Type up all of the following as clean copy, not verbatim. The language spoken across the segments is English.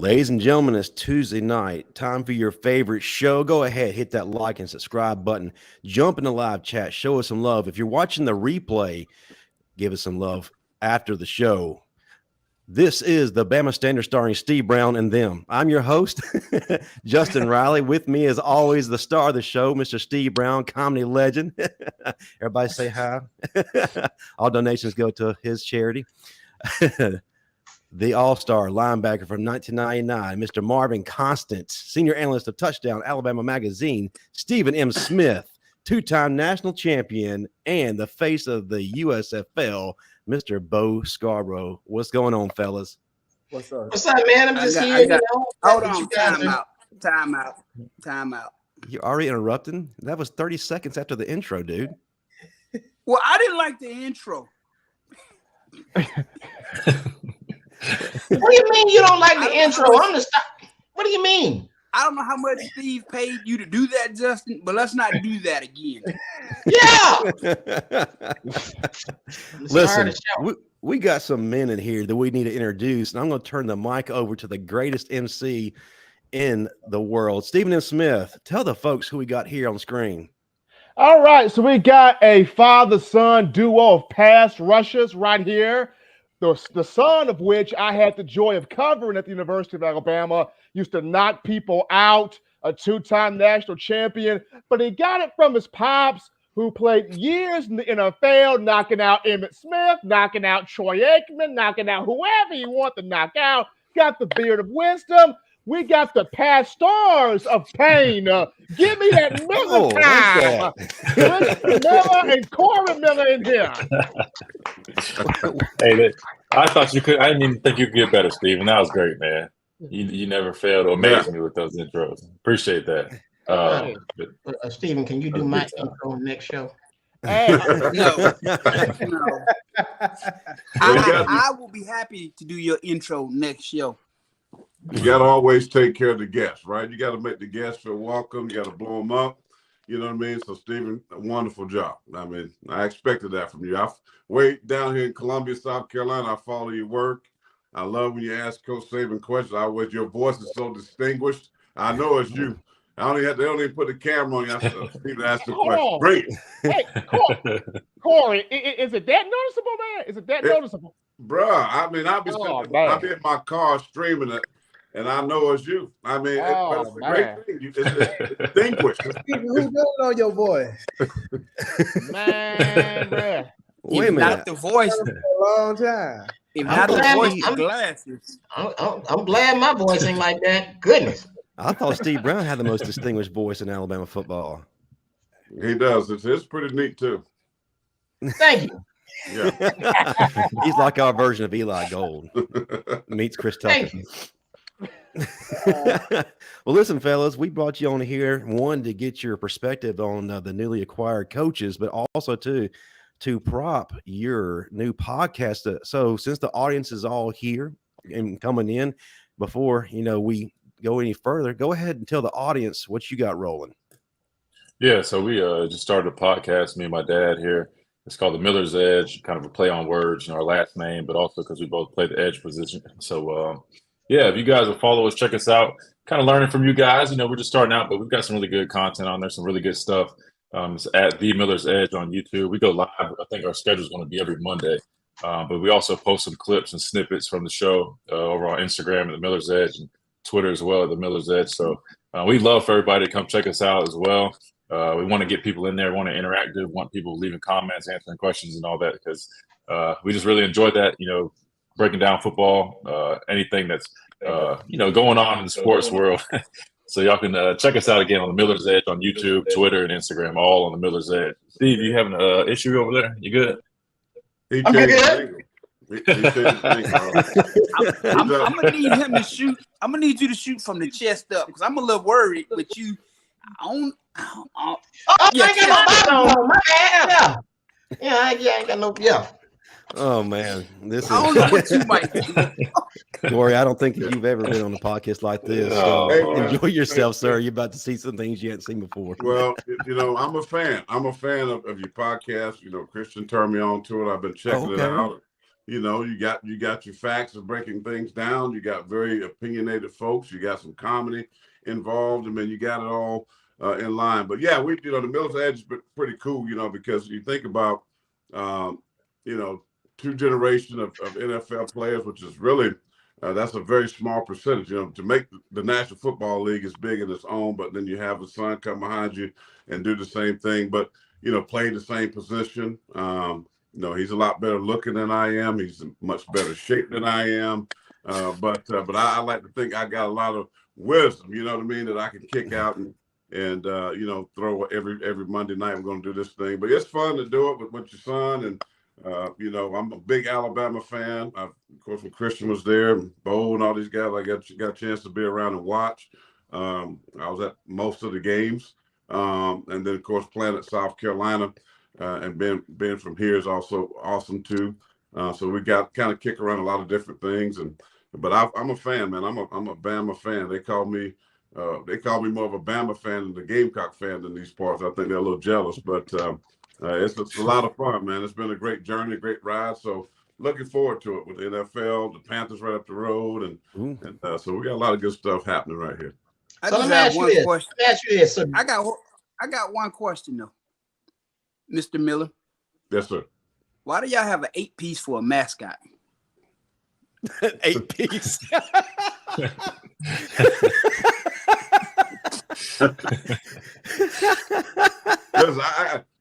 Ladies and gentlemen, it's Tuesday night. Time for your favorite show. Go ahead, hit that like and subscribe button. Jump in the live chat. Show us some love. If you're watching the replay, give us some love after the show. This is the Bama Standard starring Steve Brown and them. I'm your host, Justin Riley. With me, as always, the star of the show, Mr. Steve Brown, comedy legend. Everybody say hi. All donations go to his charity. The all-star linebacker from 1999, Mr. Marvin Constant, senior analyst of Touchdown Alabama Magazine, Stephen M. Smith, two-time national champion, and the face of the USFL, Mr. Bo Scarbrough. What's going on, fellas? What's up? What's up, man? I'm just here. Hold on. Time out. You're already interrupting? That was 30 seconds after the intro, dude. Well, I didn't like the intro. What do you mean you don't like the intro? I'm the stop. What do you mean? I don't know how much Steve paid you to do that, Justin, but let's not do that again. Yeah. Listen, we got some men in here that we need to introduce, and I'm going to turn the mic over to the greatest MC in the world, Stephen M. Smith. Tell the folks who we got here on screen. All right, so we got a father-son duo of pass rushers right here. The son of which I had the joy of covering at the University of Alabama, used to knock people out, a two-time national champion, but he got it from his pops, who played years in the NFL, knocking out Emmitt Smith, knocking out Troy Aikman, knocking out whoever you want to knock out, got the beard of wisdom. We got the past stars of pain. Give me that Miller time. Miller and Corey Miller in here. Hey, I thought you could. I didn't even think you could get better, Steven. That was great, man. You never failed to amaze me with those intros. Appreciate that. Stephen, can you do my intro next show? Hey, no. I will be happy to do your intro next show. You got to always take care of the guests, right? You got to make the guests feel welcome. You got to blow them up. You know what I mean? So, Stephen, a wonderful job. I mean, I expected that from you. I wait down here in Columbia, South Carolina. I follow your work. I love when you ask Coach Saban questions. Your voice is so distinguished. I know it's you. They don't even put the camera on you. I said, Stephen asked the question. Great. Hey, Corey, is it that noticeable, man? Is it that noticeable? Bruh, I mean, I'll be in my car streaming it. And I know it's you. I mean, it's a great thing. It's distinguished. Who's going on your voice? Man, bro. Wait a minute. Not the voice. A long time. If not the voice, the glasses. I'm glad my voice ain't like that. Goodness. I thought Steve Brown had the most distinguished voice in Alabama football. He does. It's pretty neat, too. Thank you. Yeah. He's like our version of Eli Gold. Meets Chris Tucker. Thank you. Well, listen, fellas, we brought you on here, one, to get your perspective on the newly acquired coaches, but also to prop your new podcast. So since the audience is all here and coming in, before we go any further, go ahead and tell the audience what you got rolling. Yeah, so we just started a podcast, me and my dad here. It's called The Miller's Edge, kind of a play on words, our last name, but also because we both play the edge position. So yeah, if you guys will follow us, check us out, kind of learning from you guys. We're just starting out, but we've got some really good content on there, some really good stuff. It's at The Miller's Edge on YouTube. We go live. I think our schedule is going to be every Monday. But we also post some clips and snippets from the show over on Instagram at The Miller's Edge and Twitter as well at The Miller's Edge. So we'd love for everybody to come check us out as well. We want to get people in there, want to interact, want people leaving comments, answering questions and all that, because we just really enjoyed that, breaking down football, anything that's, going on in the sports world. So y'all can check us out again on The Miller's Edge on YouTube, Twitter, and Instagram, all on The Miller's Edge. Steve, you having an issue over there? You good? I'm good. I'm gonna need him to shoot. I'm gonna need you to shoot from the chest up, because I'm a little worried with you. I ain't got no my bad. Yeah, I ain't got no. Yeah. Oh man, this is. I don't know what you might do. Corey, I don't think that you've ever been on a podcast like this. So enjoy yourself, sir. You're about to see some things you hadn't seen before. Well, I'm a fan. I'm a fan of your podcast. Christian turned me on to it. I've been checking it out. You know, you got your facts of breaking things down. You got very opinionated folks. You got some comedy involved, and then you got it all in line. But yeah, the Miller's Edge is pretty cool, because you think about, two generations of NFL players, which is really that's a very small percentage. To make the National Football League is big in its own, but then you have a son come behind you and do the same thing, but play the same position. He's a lot better looking than I am. He's in much better shape than I am. But I like to think I got a lot of wisdom, that I can kick out and throw every Monday night. We're going to do this thing. But it's fun to do it with your son. And, I'm a big Alabama fan. Of course, when Christian was there, Bo and all these guys, I got a chance to be around and watch. I was at most of the games. And then, of course, playing at South Carolina. And being from here is also awesome too. So we got kind of kick around a lot of different things, but I'm a fan, man. I'm a Bama fan. They call me more of a Bama fan than the Gamecock fan in these parts. I think they're a little jealous, but it's a lot of fun, man. It's been a great journey, a great ride. So looking forward to it with the NFL, the Panthers right up the road, and so we got a lot of good stuff happening right here. So let me ask you this. I got one question though. Mr. Miller. Yes, sir. Why do y'all have an 8-piece for a mascot? 8-piece.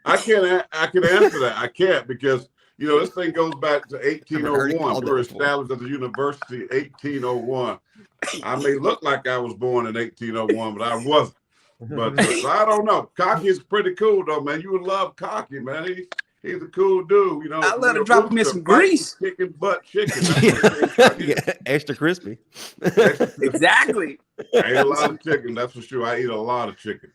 I can answer that. I can't because this thing goes back to 1801. We were established as a university 1801. I may look like I was born in 1801, but I wasn't. But I don't know. Cocky is pretty cool though, man. You would love Cocky, man. He's a cool dude. I let him drop him in some grease. Chicken butt chicken. Yeah, extra crispy. Exactly. I eat a lot of chicken, that's for sure. I eat a lot of chicken.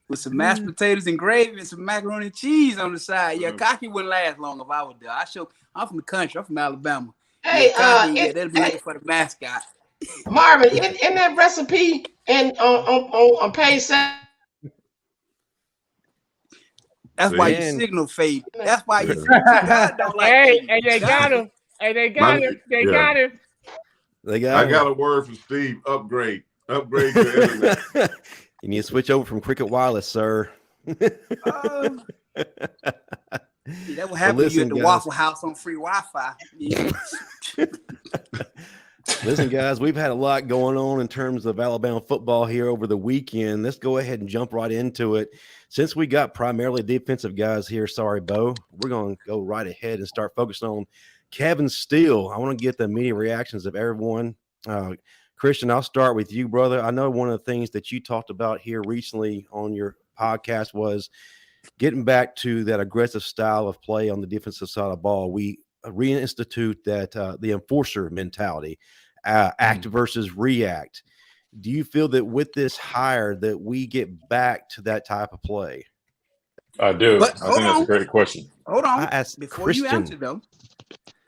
With some mashed potatoes and gravy and some macaroni and cheese on the side. Yeah, Cocky wouldn't last long if I was there. I'm from the country. I'm from Alabama. Hey, that'll be looking for the mascot. Marvin, in that recipe and on page 7. That's why your signal fade. That's why you don't like. They got him. They got him. I got a word for Steve. Upgrade your internet. You need to switch over from Cricket Wireless, sir. That will happen when you're at the Waffle House on free Wi-Fi. Yeah. Listen, guys, we've had a lot going on in terms of Alabama football here over the weekend. Let's go ahead and jump right into it. Since we got primarily defensive guys here, sorry, Bo, we're going to go right ahead and start focusing on Kevin Steele. I want to get the immediate reactions of everyone. Christian, I'll start with you, brother. I know one of the things that you talked about here recently on your podcast was getting back to that aggressive style of play on the defensive side of the ball. We reinstitute that the enforcer mentality, act versus react. Do you feel that with this hire that we get back to that type of play? I do. I think that's a great question. Hold on. Before you answer, though.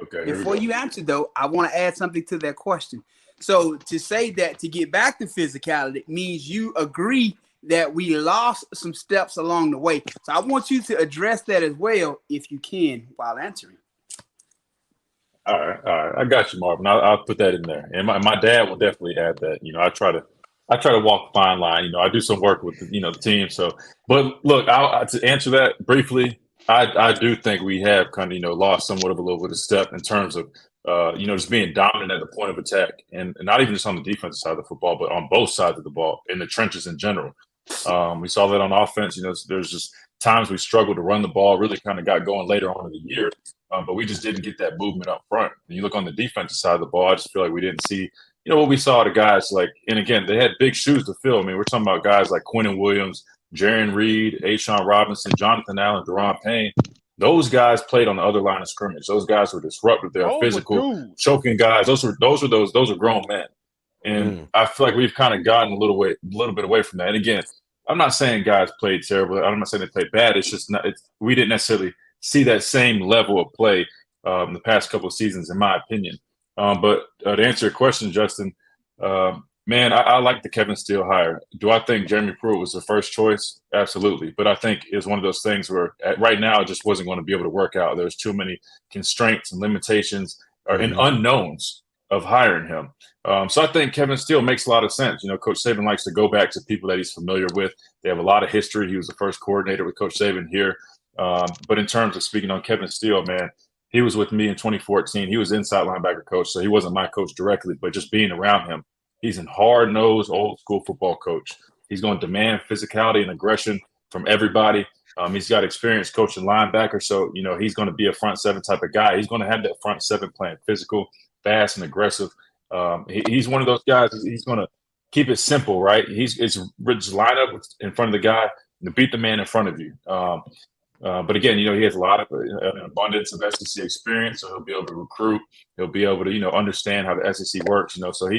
Okay. Before you answer, though, I want to add something to that question. So to say that to get back to physicality means you agree that we lost some steps along the way. So I want you to address that as well, if you can, while answering. All right. I got you, Marvin. I'll put that in there. And my dad will definitely add that. I try to walk a fine line. I do some work with the team. So, but look, to answer that briefly, I do think we have kind of lost somewhat of a little bit of step in terms of just being dominant at the point of attack, and not even just on the defensive side of the football, but on both sides of the ball in the trenches in general. We saw that on offense. There's just times we struggled to run the ball. Really kind of got going later on in the year. But we just didn't get that movement up front. And you look on the defensive side of the ball, I just feel like we didn't see, what we saw the guys like, and again, they had big shoes to fill. I mean, we're talking about guys like Quinnen Williams, Jaron Reed, A'Shawn Robinson, Jonathan Allen, Deron Payne. Those guys played on the other line of scrimmage. Those guys were disruptive. They're physical, choking guys. Those are grown men. And I feel like we've kind of gotten a little bit away from that. And again, I'm not saying guys played terribly. I'm not saying they played bad. It's just we didn't necessarily see that same level of play in the past couple of seasons, in my opinion. But to answer your question, Justin, man, I like the Kevin Steele hire. Do I think Jeremy Pruitt was the first choice? Absolutely. But I think it's one of those things where right now it just wasn't going to be able to work out. There's too many constraints and limitations. or in unknowns of hiring him. So I think Kevin Steele makes a lot of sense. You know, Coach Saban likes to go back to people that he's familiar with. They have a lot of history. He was the first coordinator with Coach Saban here. But in terms of speaking on Kevin Steele, man, he was with me in 2014. He was inside linebacker coach, so he wasn't my coach directly, but just being around him, he's a hard-nosed, old-school football coach. He's going to demand physicality and aggression from everybody. He's got experience coaching linebacker, so, you know, he's going to be a front seven type of guy. He's going to have that front seven playing physical, fast, and aggressive. He's one of those guys. He's going to keep it simple, right? It's just line up in front of the guy and beat the man in front of you. But again, you know, he has a lot of an abundance of SEC experience, so he'll be able to recruit. He'll be able to, you know, understand how the SEC works. You know, so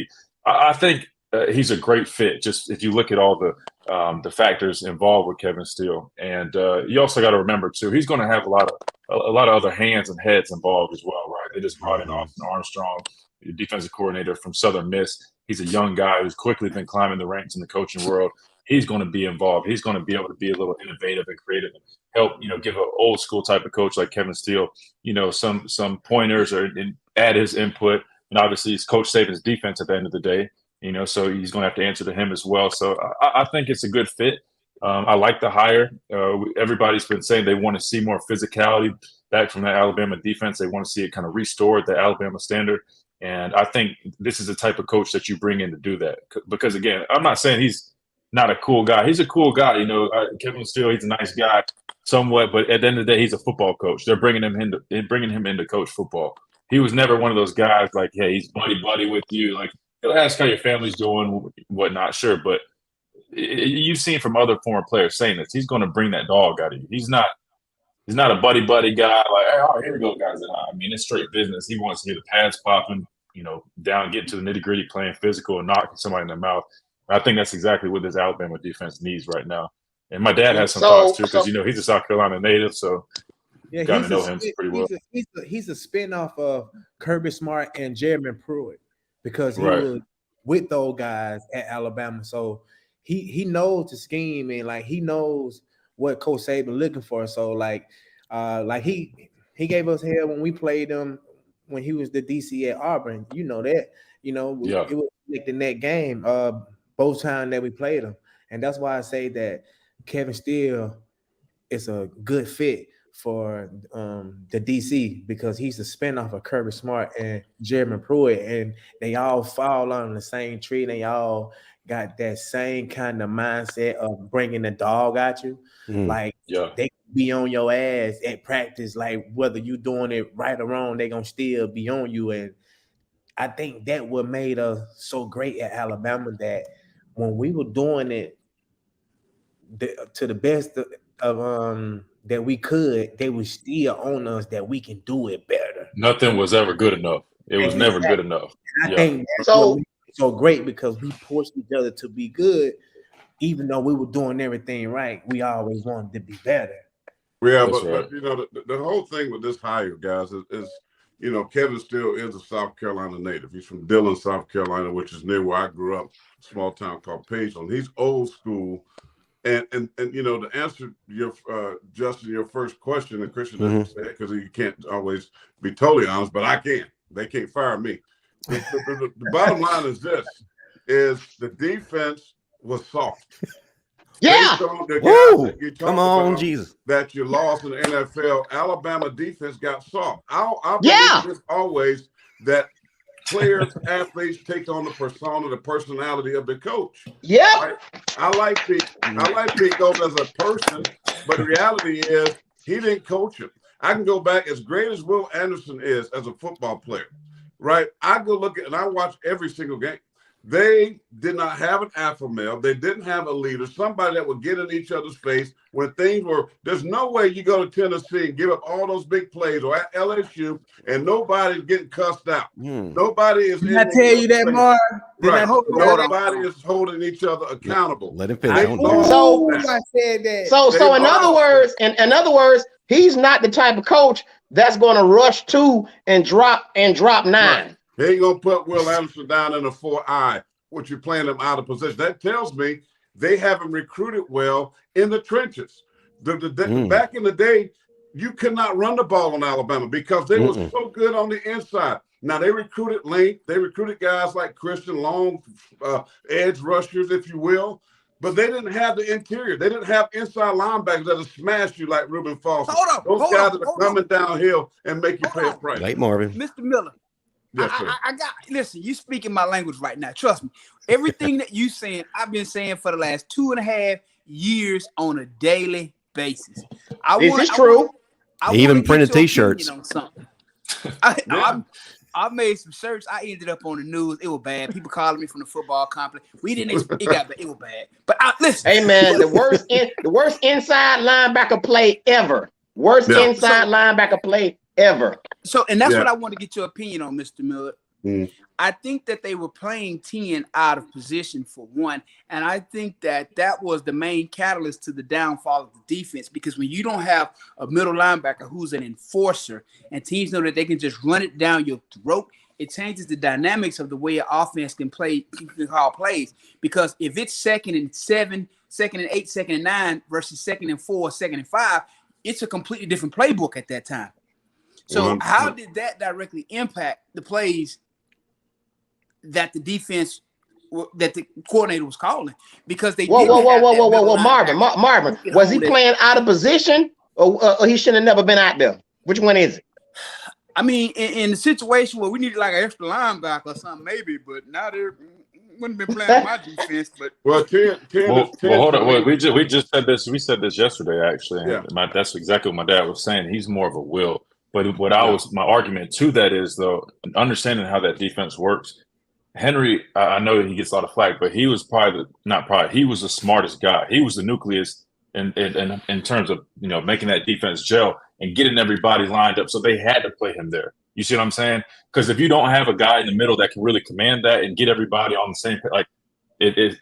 I think he's a great fit. Just if you look at all the factors involved with Kevin Steele, and you also got to remember too, he's going to have a lot of other hands and heads involved as well, right? They just brought in Austin Armstrong, the defensive coordinator from Southern Miss. He's a young guy who's quickly been climbing the ranks in the coaching world. He's going to be involved. He's going to be able to be a little innovative and creative and help, you know, give an old school type of coach like Kevin Steele, you know, some pointers or add his input. And obviously it's Coach Saban's defense at the end of the day, you know, so he's going to have to answer to him as well. So I think it's a good fit. I like the hire. Everybody's been saying they want to see more physicality back from that Alabama defense. They want to see it kind of restored, the Alabama standard. And I think this is the type of coach that you bring in to do that. Because, again, I'm not saying he's not a cool guy. He's a cool guy. You know, Kevin Steele, he's a nice guy somewhat, but at the end of the day, he's a football coach. They're bringing him in to coach football. He was never one of those guys like, hey, he's buddy with you. Like, he'll ask how your family's doing, whatnot, sure. But you've seen from other former players saying this. He's going to bring that dog out of you. He's not a buddy guy like, hey, all right, here we go, guys. I mean, it's straight business. He wants to hear the pads popping, you know, down, getting to the nitty-gritty, playing physical and knocking somebody in the mouth. I think that's exactly what this Alabama defense needs right now. And my dad has some thoughts too, because, you know, he's a South Carolina native, so got to know him pretty well. He's a spinoff of Kirby Smart and Jeremy Pruitt, because he was with those guys at Alabama. So he knows the scheme, and like he knows what Coach Saban looking for. So like he gave us hell when we played him when he was the DC at Auburn. You know that. You know, it was like the net game both times that we played him. And that's why I say that Kevin Steele is a good fit for the DC, because he's a spinoff of Kirby Smart and Jeremy Pruitt, and they all fall on the same tree. They all got that same kind of mindset of bringing the dog at you. Like they be on your ass at practice, like whether you doing it right or wrong, they gonna still be on you. And I think that what made us so great at Alabama, that when we were doing it to the best of that we could, they were still on us that we can do it better. Nothing was ever good enough. It was never good enough. And I think that's what made it so great, because we pushed each other to be good, even though we were doing everything right. We always wanted to be better. Yeah, but you know, the whole thing with this hire, guys, is you know, Kevin Steele is a South Carolina native. He's from Dillon, South Carolina, which is near where I grew up, a small town called Pageland. He's old school. And you know, to answer your Justin, your first question, and Christian doesn't say it because you can't always be totally honest, but I can. They can't fire me. The bottom line is this: is the defense was soft. Yeah. Come on, Jesus. That you lost in the NFL, Alabama defense got soft. I believe this always that players, athletes take on the persona, the personality of the coach. Yeah. Right? I like Pete Gold as a person, but the reality is he didn't coach him. I can go back, as great as Will Anderson is as a football player, right? I go look at and I watch every single game. They did not have an alpha male. They didn't have a leader, somebody that would get in each other's face when things were. There's no way you go to Tennessee and give up all those big plays, or at LSU, and nobody's getting cussed out. Nobody is. Did I tell you that, Mark? Right. Nobody is holding each other accountable. Let him finish. So in other words, he's not the type of coach that's going to rush 2 and drop 9. Right. They ain't gonna put Will Anderson down in a 4-eye, which you're playing them out of position. That tells me they haven't recruited well in the trenches. Back in the day, you could not run the ball on Alabama because they were so good on the inside. Now, they recruited length. They recruited guys like Christian Long, edge rushers, if you will. But they didn't have the interior. They didn't have inside linebackers that'll smash you like Reuben Foster. Those guys that are coming downhill and make you pay a price. Late Marvin. Mr. Miller. Yes, sir. Listen, you speaking my language right now. Trust me. Everything that you saying, I've been saying for the last 2.5 years on a daily basis. This is true. He even printed T-shirts. I made some shirts. I ended up on the news. It was bad. People calling me from the football complex. We didn't expect it was bad. But listen. Hey man, the worst inside linebacker play ever. Inside linebacker play ever. So, and that's what I want to get your opinion on, Mr. Miller. I think that they were playing 10 out of position for one, and I think that was the main catalyst to the downfall of the defense, because when you don't have a middle linebacker who's an enforcer and teams know that they can just run it down your throat, it changes the dynamics of the way an offense can call plays. Because if it's 2nd and 7, 2nd and 8, 2nd and 9 versus 2nd and 4, 2nd and 5, it's a completely different playbook at that time. So how did that directly impact the plays that the defense, that the coordinator was calling? Because they whoa, Marvin, was he playing out of position, or he shouldn't have never been out there? Which one is it? I mean, in the situation where we needed like an extra linebacker or something, maybe, but now they wouldn't be playing my defense. But hold on, we just said this. We said this yesterday, actually. And that's exactly what my dad was saying. He's more of a will. But my argument to that is, though, understanding how that defense works. Henry, I know he gets a lot of flack, but he was he was the smartest guy. He was the nucleus in terms of, making that defense gel and getting everybody lined up. So they had to play him there. You see what I'm saying? Because if you don't have a guy in the middle that can really command that and get everybody on the same,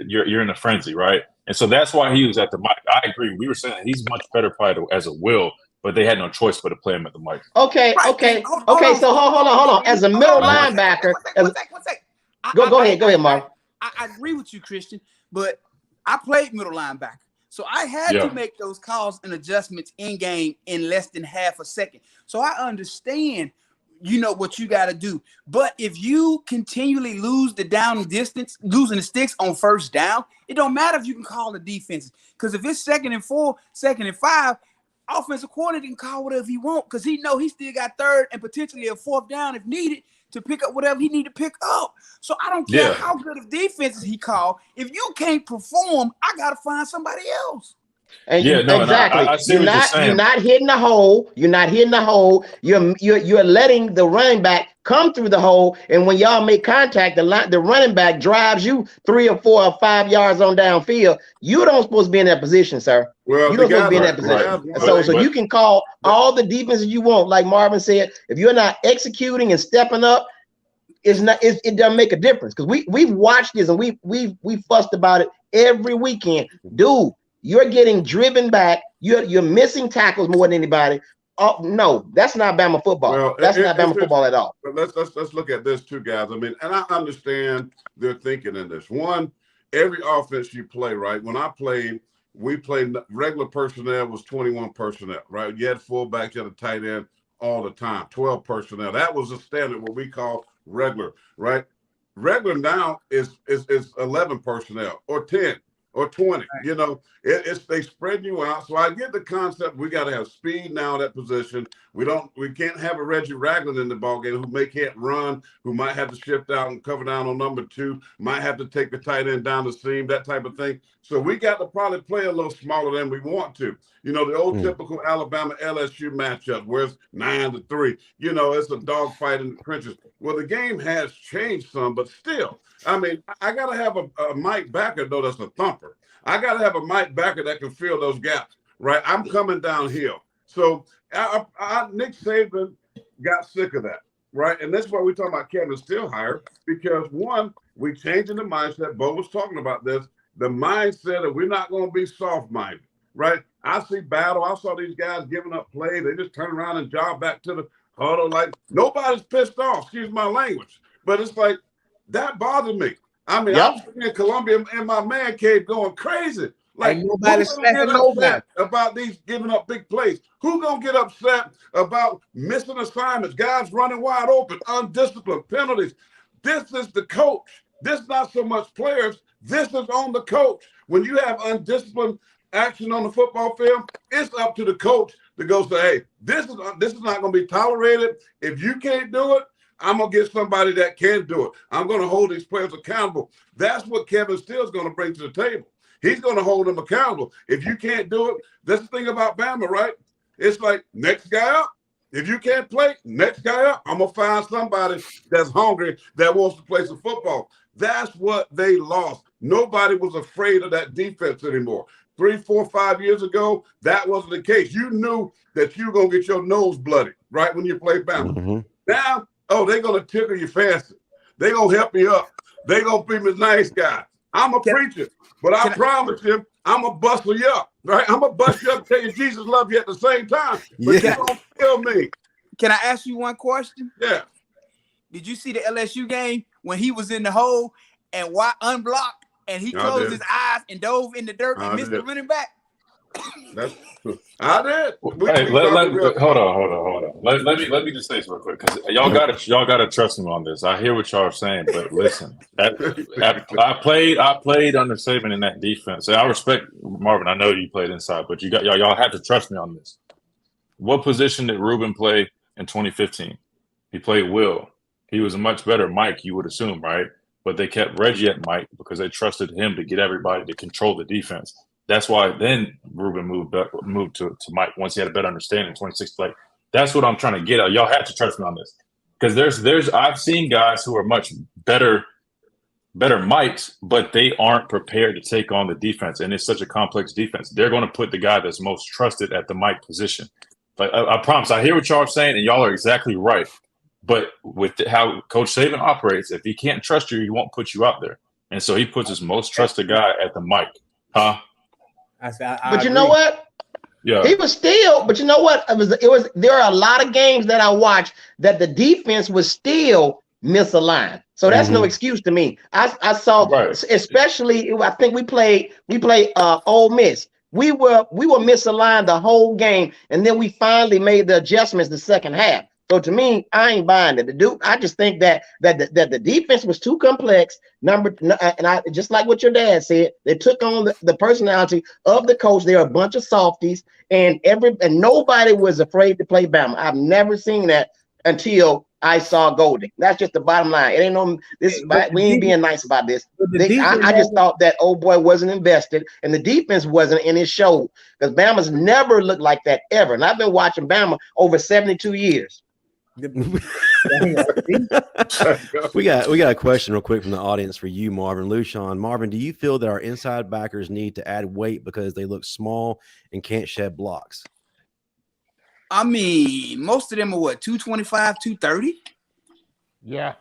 you're in a frenzy, right? And so that's why he was at the mic. I agree. We were saying he's much better probably as a will, but they had no choice but to play him at the mic. Okay. So hold on. As a middle linebacker, one sec. Go ahead, Mark. I agree with you, Christian, but I played middle linebacker. So I had to make those calls and adjustments in game in less than half a second. So I understand, what you got to do. But if you continually lose the down distance, losing the sticks on first down, it don't matter if you can call the defenses. Because if it's 2nd and 4, 2nd and 5, offensive coordinator can call whatever he wants, because he know he still got 3rd and potentially a 4th down if needed to pick up whatever he need to pick up. So I don't care how good of defenses he called. If you can't perform, I got to find somebody else. And exactly. You're not hitting the hole. You're not hitting the hole. You're letting the running back come through the hole. And when y'all make contact, the running back drives you 3 or 4 or 5 yards on downfield. You don't supposed to be in that position, sir. Well, you don't supposed to be in that position. Right. So you can call all the defenses you want, like Marvin said. If you're not executing and stepping up, it doesn't make a difference. Because we've watched this and we fussed about it every weekend. Dude, you're getting driven back. You're missing tackles more than anybody. Oh no, that's not Bama football. Well, that's not Bama football at all. But let's look at this too, guys. I mean, and I understand their thinking in this. One, every offense you play, right? When I played, we played regular personnel was 21 personnel, right? You had fullbacks, you had a tight end all the time, 12 personnel. That was the standard, what we call regular, right? Regular now is 11 personnel or 10 or 20. They spread you out. So I get the concept. We got to have speed now at that position. We can't have a Reggie Ragland in the ballgame who can't run, who might have to shift out and cover down on number 2, might have to take the tight end down the seam, that type of thing. So we got to probably play a little smaller than we want to. The old typical Alabama LSU matchup where it's 9-3. It's a dogfight in the trenches. Well, the game has changed some, but still, I mean, I got to have a Mike Backer, though, that's a thumper. I got to have a Mike Backer that can fill those gaps, right? I'm coming downhill. So Nick Saban got sick of that, right? And that's why we're talking about Kevin Steele hire, because, one, we changing the mindset. Bo was talking about this, the mindset that we're not going to be soft-minded, right? I see battle. I saw these guys giving up play. They just turn around and jog back to the huddle like nobody's pissed off, excuse my language. But it's like, that bothered me. I mean, I was in Columbia in my man cave going crazy. Like, ain't nobody who's gonna get slapping nobody. upset about these giving up big plays? Who gonna get upset about missing assignments, guys running wide open, undisciplined, penalties? This is the coach. This is not so much players. This is on the coach. When you have undisciplined action on the football field, it's up to the coach to go say, hey, this is not going to be tolerated. If you can't do it, I'm going to get somebody that can do it. I'm going to hold these players accountable. That's what Kevin Steele is going to bring to the table. He's going to hold them accountable. If you can't do it, that's the thing about Bama, right? It's like, next guy up. If you can't play, next guy up. I'm going to find somebody that's hungry that wants to play some football. That's what they lost. Nobody was afraid of that defense anymore. 3, 4, 5 years ago, that wasn't the case. You knew that you were going to get your nose bloody, right, when you play Bama. Mm-hmm. Now, they're going to tickle you fancy. They're going to help you up. They're going to be the nice guy. I'm a preacher, but I promise you, I'm going to bustle you up, right? I'm going to bust you up and tell you Jesus loves you at the same time, but you don't feel me. Can I ask you one question? Yeah. Did you see the LSU game when he was in the hole and unblocked and he closed his eyes and dove in the dirt and missed the running back? I did. Hold on. Let me just say this real quick, because y'all gotta trust me on this. I hear what y'all are saying, but listen, I played under Saban in that defense. I respect Marvin. I know you played inside, but y'all have to trust me on this. What position did Ruben play in 2015? He played Will. He was a much better Mike, you would assume, right? But they kept Reggie at Mike because they trusted him to get everybody to control the defense. That's why then Ruben moved to Mike once he had a better understanding in 2016. Like, that's what I'm trying to get at. Y'all have to trust me on this, because I've seen guys who are much better Mikes, but they aren't prepared to take on the defense, and it's such a complex defense. They're going to put the guy that's most trusted at the Mike position. Like, I promise, I hear what y'all are saying, and y'all are exactly right. But with how Coach Saban operates, if he can't trust you, he won't put you out there, and so he puts his most trusted guy at the Mike, huh? But you know what? Yeah, he was still. But you know what? It was. There are a lot of games that I watched that the defense was still misaligned. So that's no excuse to me. I saw, especially. I think we played Ole Miss. We were misaligned the whole game, and then we finally made the adjustments the second half. So to me, I ain't buying it. I just think that the defense was too complex. And I just like what your dad said, they took on the personality of the coach. They're a bunch of softies, and nobody was afraid to play Bama. I've never seen that until I saw Golden. That's just the bottom line. It ain't no this. We ain't being nice about this. I just thought that old boy wasn't invested, and the defense wasn't in his show, because Bama's never looked like that ever. And I've been watching Bama over 72 years. We got a question real quick from the audience for you, Marvin. Lushawn, Marvin, do you feel that our inside backers need to add weight because they look small and can't shed blocks? I mean, most of them are what, 225, 230? Yeah.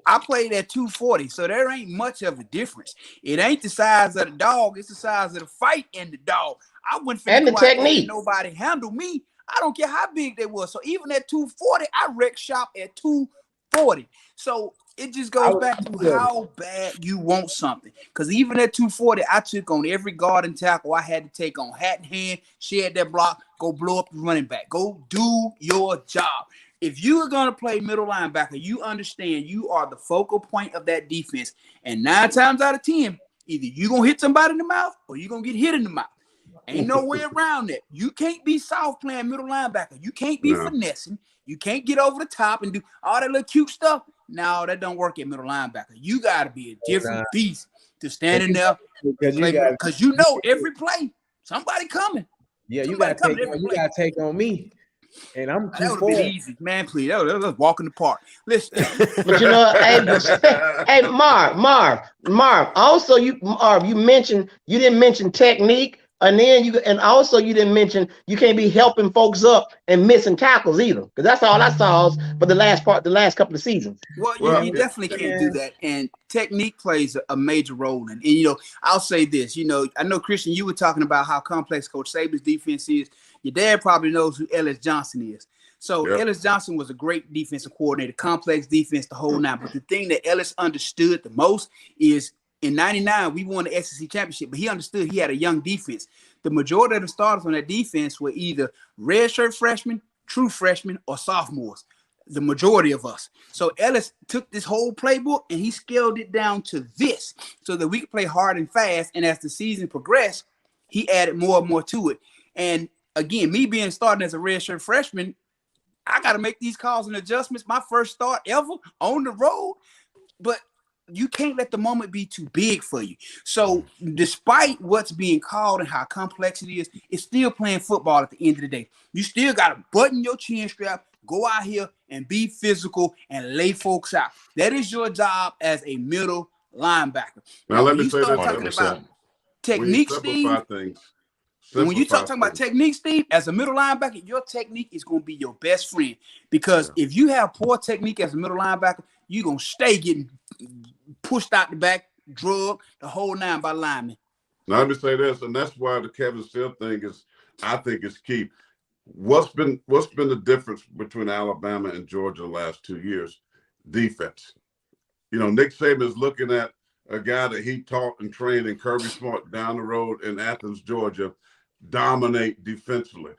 I played at 240, so there ain't much of a difference. It ain't the size of the dog, it's the size of the fight in the dog. I wouldn't and the technique. Nobody handle me. I don't care how big they were. So even at 240, I wreck shop at 240. So it just goes back to how bad you want something. Because even at 240, I took on every guard and tackle I had to take on. Hat in hand, shed that block, go blow up the running back. Go do your job. If you are going to play middle linebacker, you understand you are the focal point of that defense. And 9 times out of 10, either you're going to hit somebody in the mouth or you're going to get hit in the mouth. Ain't no way around that. You can't be soft playing middle linebacker. You can't be finessing. You can't get over the top and do all that little cute stuff. No, that don't work at middle linebacker. You got to be a different beast to stand in there because you know every play somebody coming. Yeah, you got to take on me. And I'm too that would be easy, man. Please, that was walk in the park. Listen, but you know, hey, Marv. Also, you mentioned you didn't mention technique. And then you didn't mention you can't be helping folks up and missing tackles either, because that's all I saw for the last couple of seasons. Well, you definitely can't do that, and technique plays a major role. And you know, I'll say this. You know, I know Christian, you were talking about how complex Coach Saban's defense is. Your dad probably knows who Ellis Johnson is. So Ellis Johnson was a great defensive coordinator, complex defense the whole night. But the thing that Ellis understood the most is in '99, we won the SEC championship, but he understood he had a young defense. The majority of the starters on that defense were either redshirt freshmen, true freshmen, or sophomores. The majority of us. So Ellis took this whole playbook and he scaled it down to this so that we could play hard and fast. And as the season progressed, he added more and more to it. And again, me being starting as a redshirt freshman, I got to make these calls and adjustments. My first start ever on the road, but you can't let the moment be too big for you. So despite what's being called and how complex it is, it's still playing football at the end of the day. You still got to button your chin strap, go out here and be physical and lay folks out. That is your job as a middle linebacker. Now let me you say start that. talking about technique, Steve. And when you talking about technique, Steve, as a middle linebacker, your technique is going to be your best friend. Because if you have poor technique as a middle linebacker, you're going to stay getting pushed out the back, drug, the whole nine by linemen. Now let me say this, and that's why the Kevin Steele thing is, I think, is key. What's been the difference between Alabama and Georgia the last 2 years? Defense. You know, Nick Saban is looking at a guy that he taught and trained in Kirby Smart down the road in Athens, Georgia, dominate defensively.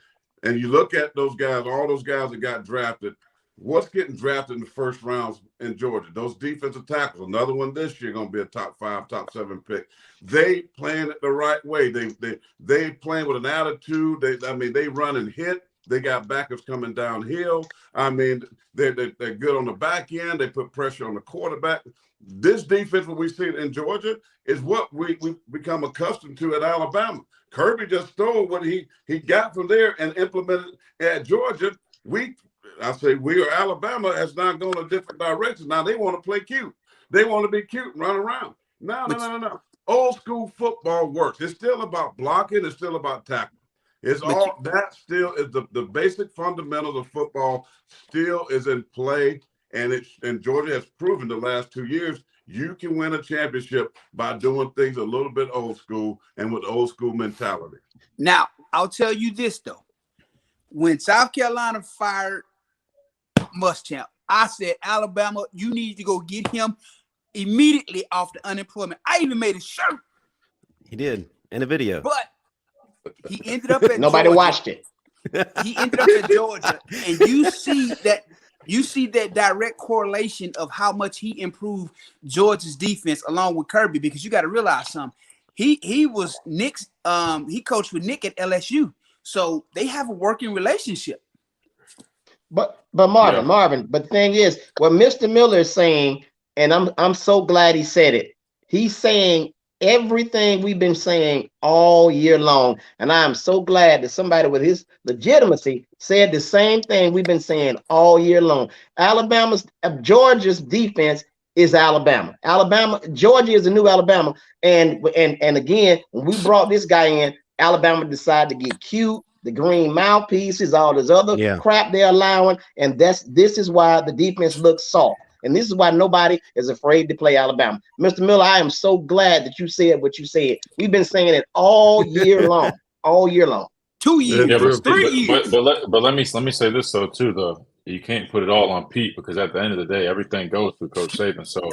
And you look at those guys, all those guys that got drafted, what's getting drafted in the first rounds in Georgia? Those defensive tackles. Another one this year going to be a top 5, top 7 pick. They playing it the right way. They playing with an attitude. They run and hit. They got backers coming downhill. I mean, they're good on the back end. They put pressure on the quarterback. This defense, what we see in Georgia, is what we become accustomed to at Alabama. Kirby just stole what he got from there and implemented at Georgia. I say we or Alabama has now gone a different direction. Now they want to play cute. They want to be cute and run around. No. Old school football works. It's still about blocking. It's still about tackling. That still is the basic fundamentals of football still is in play. And Georgia has proven the last 2 years you can win a championship by doing things a little bit old school and with old school mentality. Now, I'll tell you this, though. When South Carolina fired Muschamp, I said, Alabama, you need to go get him immediately off the unemployment. I even made a shirt. He did in a video. But he ended up at Nobody Georgia. watched it. He ended up at Georgia, and you see that direct correlation of how much he improved Georgia's defense along with Kirby, because you got to realize something. He was Nick's he coached with Nick at LSU. So they have a working relationship. But Marvin, but the thing is, what Mr. Miller is saying, and I'm so glad he said it. He's saying everything we've been saying all year long. And I am so glad that somebody with his legitimacy said the same thing we've been saying all year long. Georgia's defense is Alabama. Georgia is the new Alabama. And again, when we brought this guy in, Alabama decided to get cute, the green mouthpieces, all this other crap they're allowing. And this is why the defense looks soft. And this is why nobody is afraid to play Alabama. Mr. Miller, I am so glad that you said what you said. We've been saying it all year long, all year long. 2 years, 3 years. But let me say this though too. Though you can't put it all on Pete, because at the end of the day, everything goes through Coach Saban. So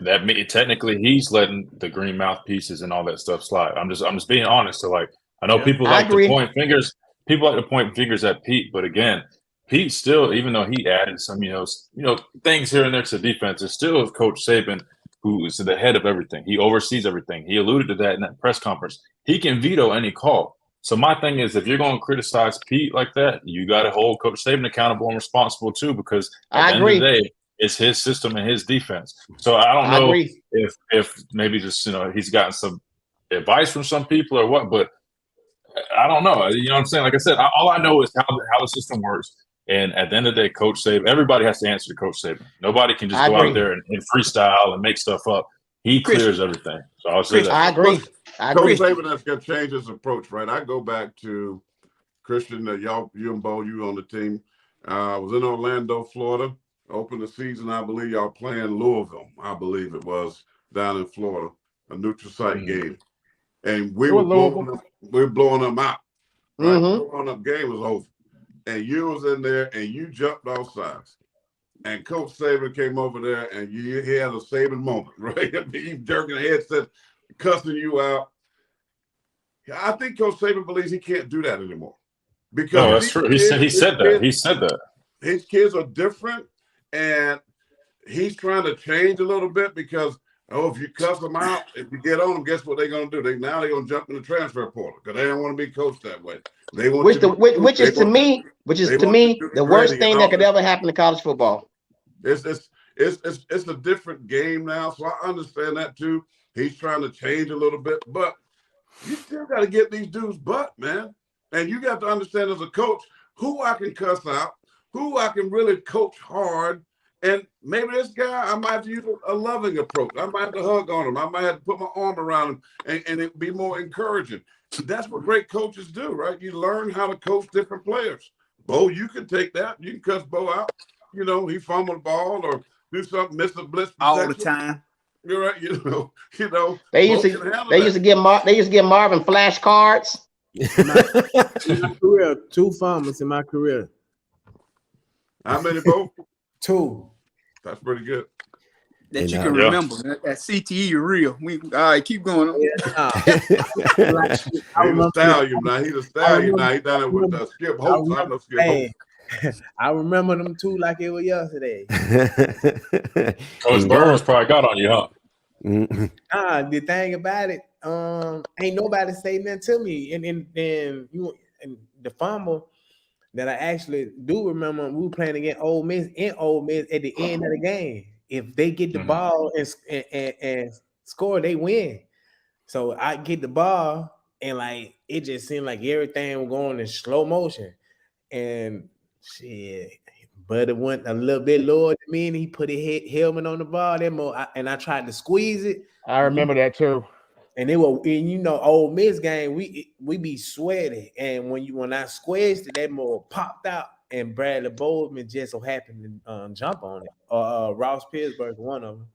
that technically he's letting the green mouthpieces and all that stuff slide. I'm just being honest. So like I know people like to point fingers. People like to point fingers at Pete, but again, Pete still, even though he added some, things here and there to the defense, is still Coach Saban who is the head of everything. He oversees everything. He alluded to that in that press conference. He can veto any call. So my thing is, if you're going to criticize Pete like that, you got to hold Coach Saban accountable and responsible too, because at the end of the day, it's his system and his defense. So I don't know if maybe just he's gotten some advice from some people or what, but I don't know. You know what I'm saying? Like I said, all I know is how the system works. And at the end of the day, Coach Saban, everybody has to answer to Coach Saban. Nobody can just go out there and freestyle and make stuff up. He clears everything. So I'll say that. I agree. Coach Saban has got to change his approach, right? I go back to Christian, you and Bo, you on the team. I was in Orlando, Florida. Opened the season, I believe y'all playing Louisville. I believe it was down in Florida, a neutral site game. And we were blowing them out. Right? Blowing up game was over. And you was in there and you jumped off sides. and Coach Saban came over there, and he had a Saban moment, right? He jerking the head, said, cussing you out. I think Coach Saban believes he can't do that anymore. Because no, that's true. He said that. He said that. His kids are different, and he's trying to change a little bit because, if you cuss them out, if you get on them, guess what they're going to do? They're going to jump in the transfer portal because they don't want to be coached that way. They want which is to me the worst thing that could ever happen to college football. It's a different game now, so I understand that too. He's trying to change a little bit, but you still got to get these dudes butt, man. And you got to understand as a coach who I can cuss out, who I can really coach hard. And maybe this guy, I might have to use a loving approach. I might have to hug on him. I might have to put my arm around him and it be more encouraging. That's what great coaches do, right? You learn how to coach different players. Bo, you can take that. You can cuss Bo out. He fumbled the ball or do something, miss a blitz protection. All the time. You're right. They used to give Marvin flashcards. In my career, 2 fumbles in my career. How many, Bo? 2. That's pretty good. That you can remember. That CTE real. All right, keep going. He's a stallion now. He's a stallion now. He done it with Skip Holtz. I know Skip Holtz. I remember them 2 like it was yesterday. Coach Burns probably got on you, huh? The thing about it, ain't nobody say nothing to me. And the fumble that I actually do remember, we were playing against Ole Miss at the end of the game. If they get the ball and score, they win. So I get the ball, and like it just seemed like everything was going in slow motion. And shit, but it went a little bit lower than me, and he put his helmet on the ball. And I tried to squeeze it. I remember that too. And Ole Miss game, we be sweaty. And when I squeezed it, that more popped out. And Bradley Bozeman just so happened to jump on it. Ross Pittsburgh, one of them.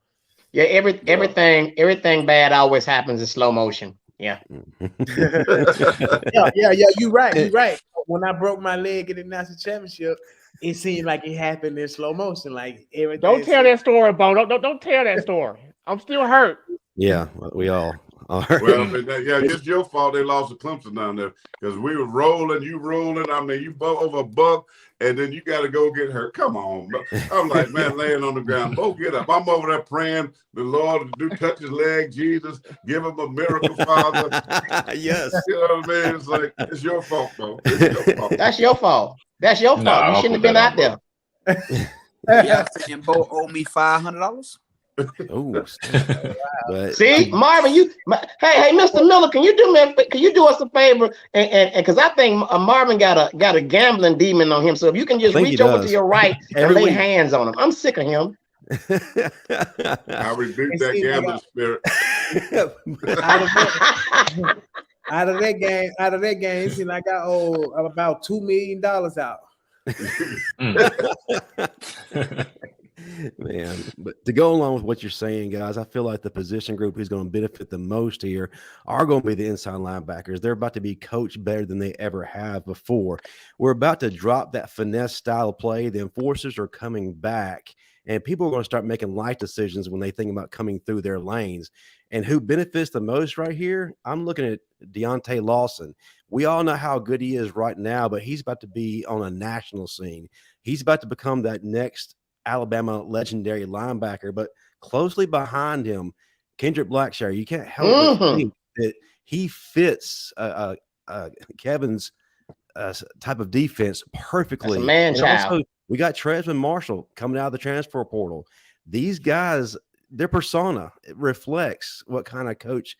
Yeah, everything bad always happens in slow motion. Yeah. yeah. You're right. When I broke my leg in the national championship, it seemed like it happened in slow motion. Like everything. Don't tell that story, Bo. Don't tell that story. I'm still hurt. Yeah, we all are. Well, it's your fault they lost to Clemson down there because we were rolling, you rolling. I mean, you over a buck, and then you got to go get hurt. Come on. I'm like, man, laying on the ground. Bo, get up. I'm over there praying the Lord to touch his leg, Jesus, give him a miracle, Father. Yes. You know what I mean? It's like, it's your fault, Bo. It's your fault. That's your fault. You shouldn't have been out there. Yeah, and Bo owe me $500. Oh, see, Marvin, hey, Mr. Miller, can you do us a favor? And because I think Marvin got a gambling demon on him. So if you can just reach over to your right and lay hands on him, I'm sick of him. I rebuke that gambling spirit. Out of that game, it seemed like I owe about $2 million out. Man, but to go along with what you're saying, guys, I feel like the position group who's going to benefit the most here are going to be the inside linebackers. They're about to be coached better than they ever have before. We're about to drop that finesse style of play. The enforcers are coming back, and people are going to start making life decisions when they think about coming through their lanes. And who benefits the most right here? I'm looking at Deontay Lawson. We all know how good he is right now, but he's about to be on a national scene. He's about to become that next Alabama legendary linebacker, but closely behind him, Kendrick Blackshire. You can't help but think that he fits Kevin's type of defense perfectly. That's a man child. Also, we got Tresman Marshall coming out of the transfer portal. These guys, their persona reflects what kind of coach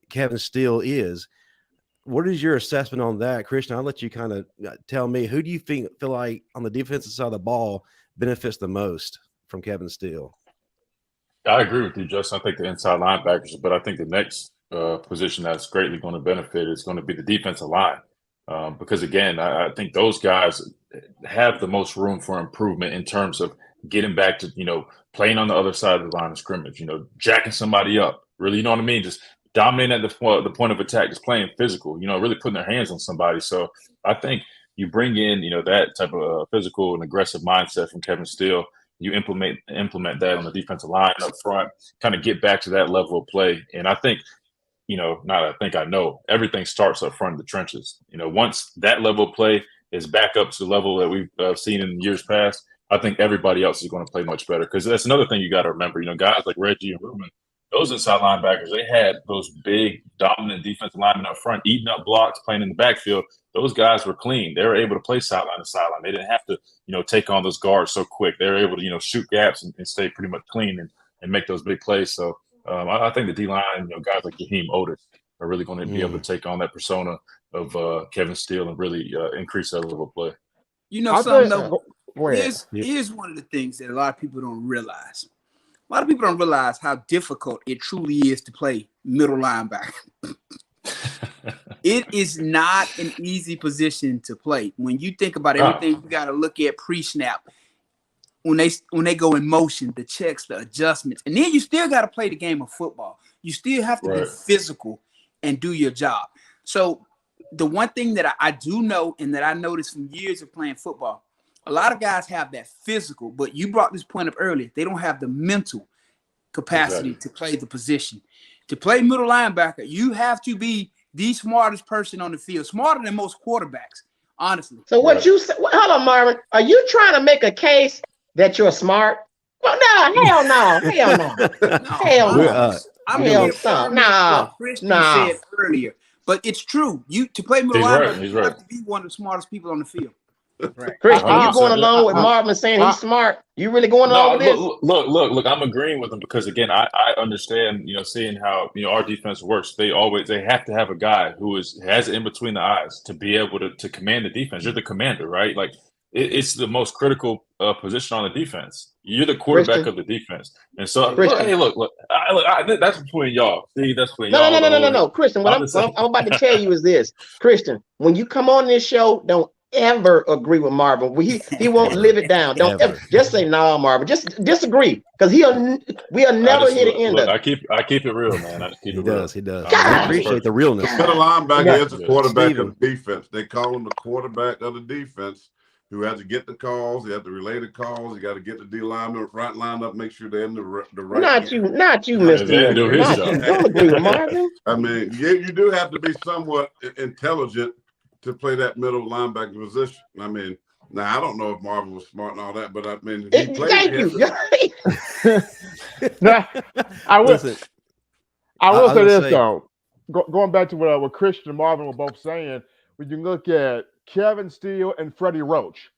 Kevin Steele is. What is your assessment on that, Christian? I'll let you kind of tell me, who do you feel like on the defensive side of the ball benefits the most from Kevin Steele? I agree with you, Justin. I think the inside linebackers, but I think the next position that's greatly going to benefit is going to be the defensive line. Because again, I think those guys have the most room for improvement in terms of getting back to, playing on the other side of the line of scrimmage, jacking somebody up, really, you know what I mean? Just dominating at the point of attack, just playing physical, really putting their hands on somebody. So I think you bring in, that type of physical and aggressive mindset from Kevin Steele, you implement that on the defensive line up front, kind of get back to that level of play. And I think, I know everything starts up front in the trenches. Once that level of play is back up to the level that we've seen in years past, I think everybody else is going to play much better. Because that's another thing you got to remember. Guys like Reggie and Ruben, those inside linebackers, they had those big, dominant defensive linemen up front, eating up blocks, playing in the backfield. Those guys were clean. They were able to play sideline to sideline. They didn't have to, take on those guards so quick. They were able to, shoot gaps and stay pretty much clean and make those big plays. So I think the D-line, guys like Raheem Otis are really going to be able to take on that persona of Kevin Steele and really increase that level of play. Here's one of the things that a lot of people don't realize. A lot of people don't realize how difficult it truly is to play middle linebacker. It is not an easy position to play. When you think about everything you got to look at pre-snap, when they go in motion, the checks, the adjustments, and then you still got to play the game of football. You still have to be physical and do your job. So the one thing that I do know and that I noticed from years of playing football, a lot of guys have that physical, but you brought this point up earlier. They don't have the mental capacity to play the position. To play middle linebacker, you have to be the smartest person on the field, smarter than most quarterbacks, honestly. So what you say? Hold on, Marvin. Are you trying to make a case that you're smart? Well, no, hell no. I'm going to Christian said earlier, but it's true. To play middle linebacker, you have to be one of the smartest people on the field. Right. Christian, are you going along with Marvin saying he's smart? You really going along with this? Look, I'm agreeing with him because again, I understand, seeing how our defense works. They have to have a guy who has it in between the eyes to be able to command the defense. You're the commander, right? Like it's the most critical position on the defense. You're the quarterback of the defense, and so look. That's between y'all. See, that's between y'all. No, Christian. What I'm about to tell you is this, Christian. When you come on this show, don't ever agree with Marvin. He won't live it down. Don't ever just say no, Marvin. Just disagree because we'll never hit the end of it. I keep it real, man. I keep it real. He does. I appreciate the realness. The linebacker is the quarterback of the defense. They call him the quarterback of the defense, who has to get the calls. He has to relay the calls. You got to get the D lineman right line up, make sure they're in the right. Not you, Mr. Don't agree with Marvin. I mean, you do have to be somewhat intelligent to play that middle linebacker position. I mean, now I don't know if Marvin was smart and all that, but I mean, he played. Thank you. I will say this though. Going back to what Christian and Marvin were both saying, when you look at Kevin Steele and Freddie Roach,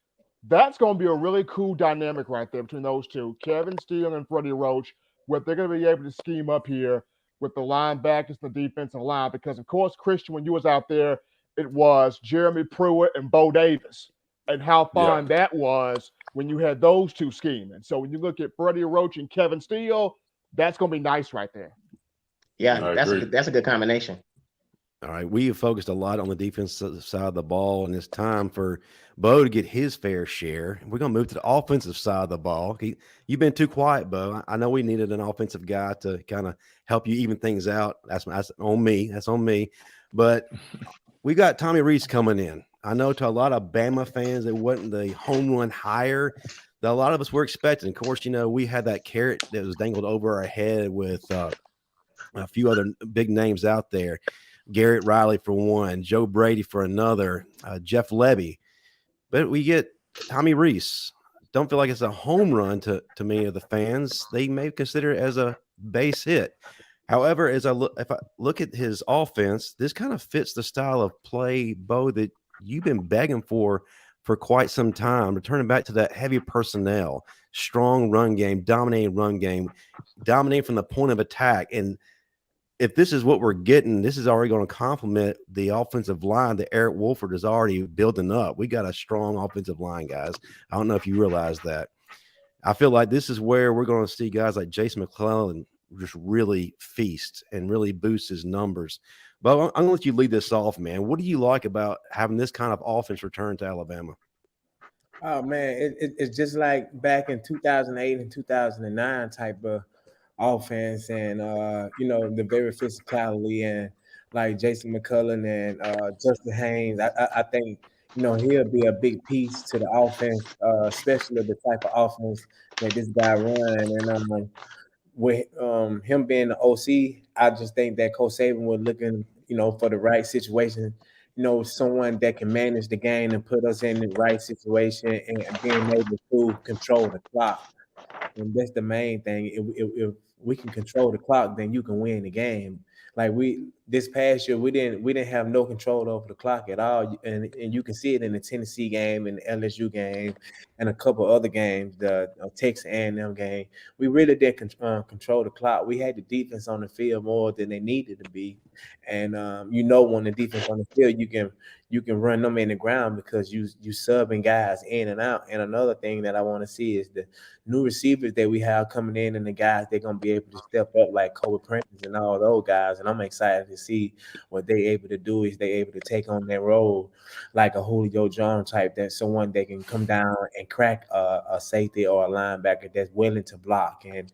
that's going to be a really cool dynamic right there between those two, Kevin Steele and Freddie Roach, what they're going to be able to scheme up here with the linebackers, the defensive line. Because of course, Christian, when you was out there, it was Jeremy Pruitt and Bo Davis, and how fun that was when you had those two scheming. So when you look at Freddie Roach and Kevin Steele, that's going to be nice right there. Yeah, that's a good combination. All right, we have focused a lot on the defensive side of the ball, and it's time for Bo to get his fair share. We're going to move to the offensive side of the ball. You've been too quiet, Bo. I know we needed an offensive guy to kind of help you even things out. That's on me. That's on me. But we got Tommy Reese coming in. I know to a lot of Bama fans, it wasn't the home run hire that a lot of us were expecting. Of course, we had that carrot that was dangled over our head with a few other big names out there. Garrett Riley for one, Joe Brady for another, Jeff Levy. But we get Tommy Reese. Don't feel like it's a home run to many of the fans. They may consider it as a base hit. However, if I look at his offense, this kind of fits the style of play, Bo, that you've been begging for quite some time, returning back to that heavy personnel, strong run game, dominating from the point of attack. And if this is what we're getting, this is already going to complement the offensive line that Eric Wolford is already building up. We got a strong offensive line, guys. I don't know if you realize that. I feel like this is where we're going to see guys like Jason McClellan just really feast and really boost his numbers. But I'm going to let you lead this off, man. What do you like about having this kind of offense return to Alabama? Oh, man, it's just like back in 2008 and 2009 type of offense, and the very physicality, and like Jason McCullough and Justin Haynes. I think he'll be a big piece to the offense, especially the type of offense that this guy run. And with him being the OC, I just think that Coach Saban was looking, for the right situation. Someone that can manage the game and put us in the right situation and being able to control the clock. And that's the main thing. If we can control the clock, then you can win the game. Like this past year, we didn't have no control over the clock at all, and you can see it in the Tennessee game and the LSU game, and a couple other games, the Texas A&M game. We really didn't control the clock. We had the defense on the field more than they needed to be, and when the defense on the field, you can run them in the ground because you subbing guys in and out. And another thing that I want to see is the new receivers that we have coming in, and the guys they're gonna be able to step up like Kobe Prentice and all those guys. And I'm excited to see what they able to do. Is they able to take on their role like a Julio Jones type, that's someone that can come down and crack a safety or a linebacker that's willing to block. And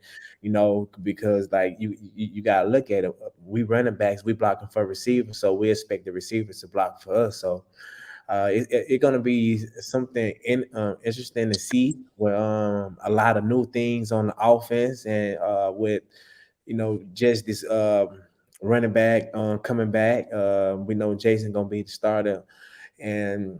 because like you gotta look at it, we running backs, we blocking for receivers, so we expect the receivers to block for us. So it's gonna be something interesting to see with a lot of new things on the offense, and with just this running back coming back. We know Jason gonna be the starter, and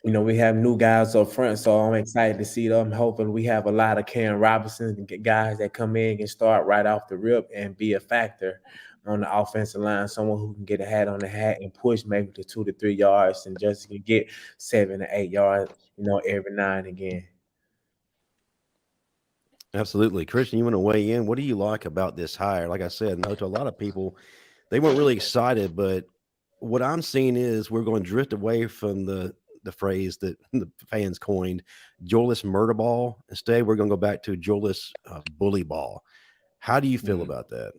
we have new guys up front, so I'm excited to see them. Hoping we have a lot of Karen Robinson guys that come in and start right off the rip and be a factor on the offensive line, someone who can get a hat on the hat and push maybe to 2 to 3 yards, and just can get 7 to 8 yards, every now and again. Absolutely. Christian, you want to weigh in? What do you like about this hire? Like I said, no, to a lot of people, they weren't really excited, but what I'm seeing is we're going to drift away from the phrase that the fans coined, Joelus murder ball. Instead, we're going to go back to Joelus bully ball. How do you feel about that?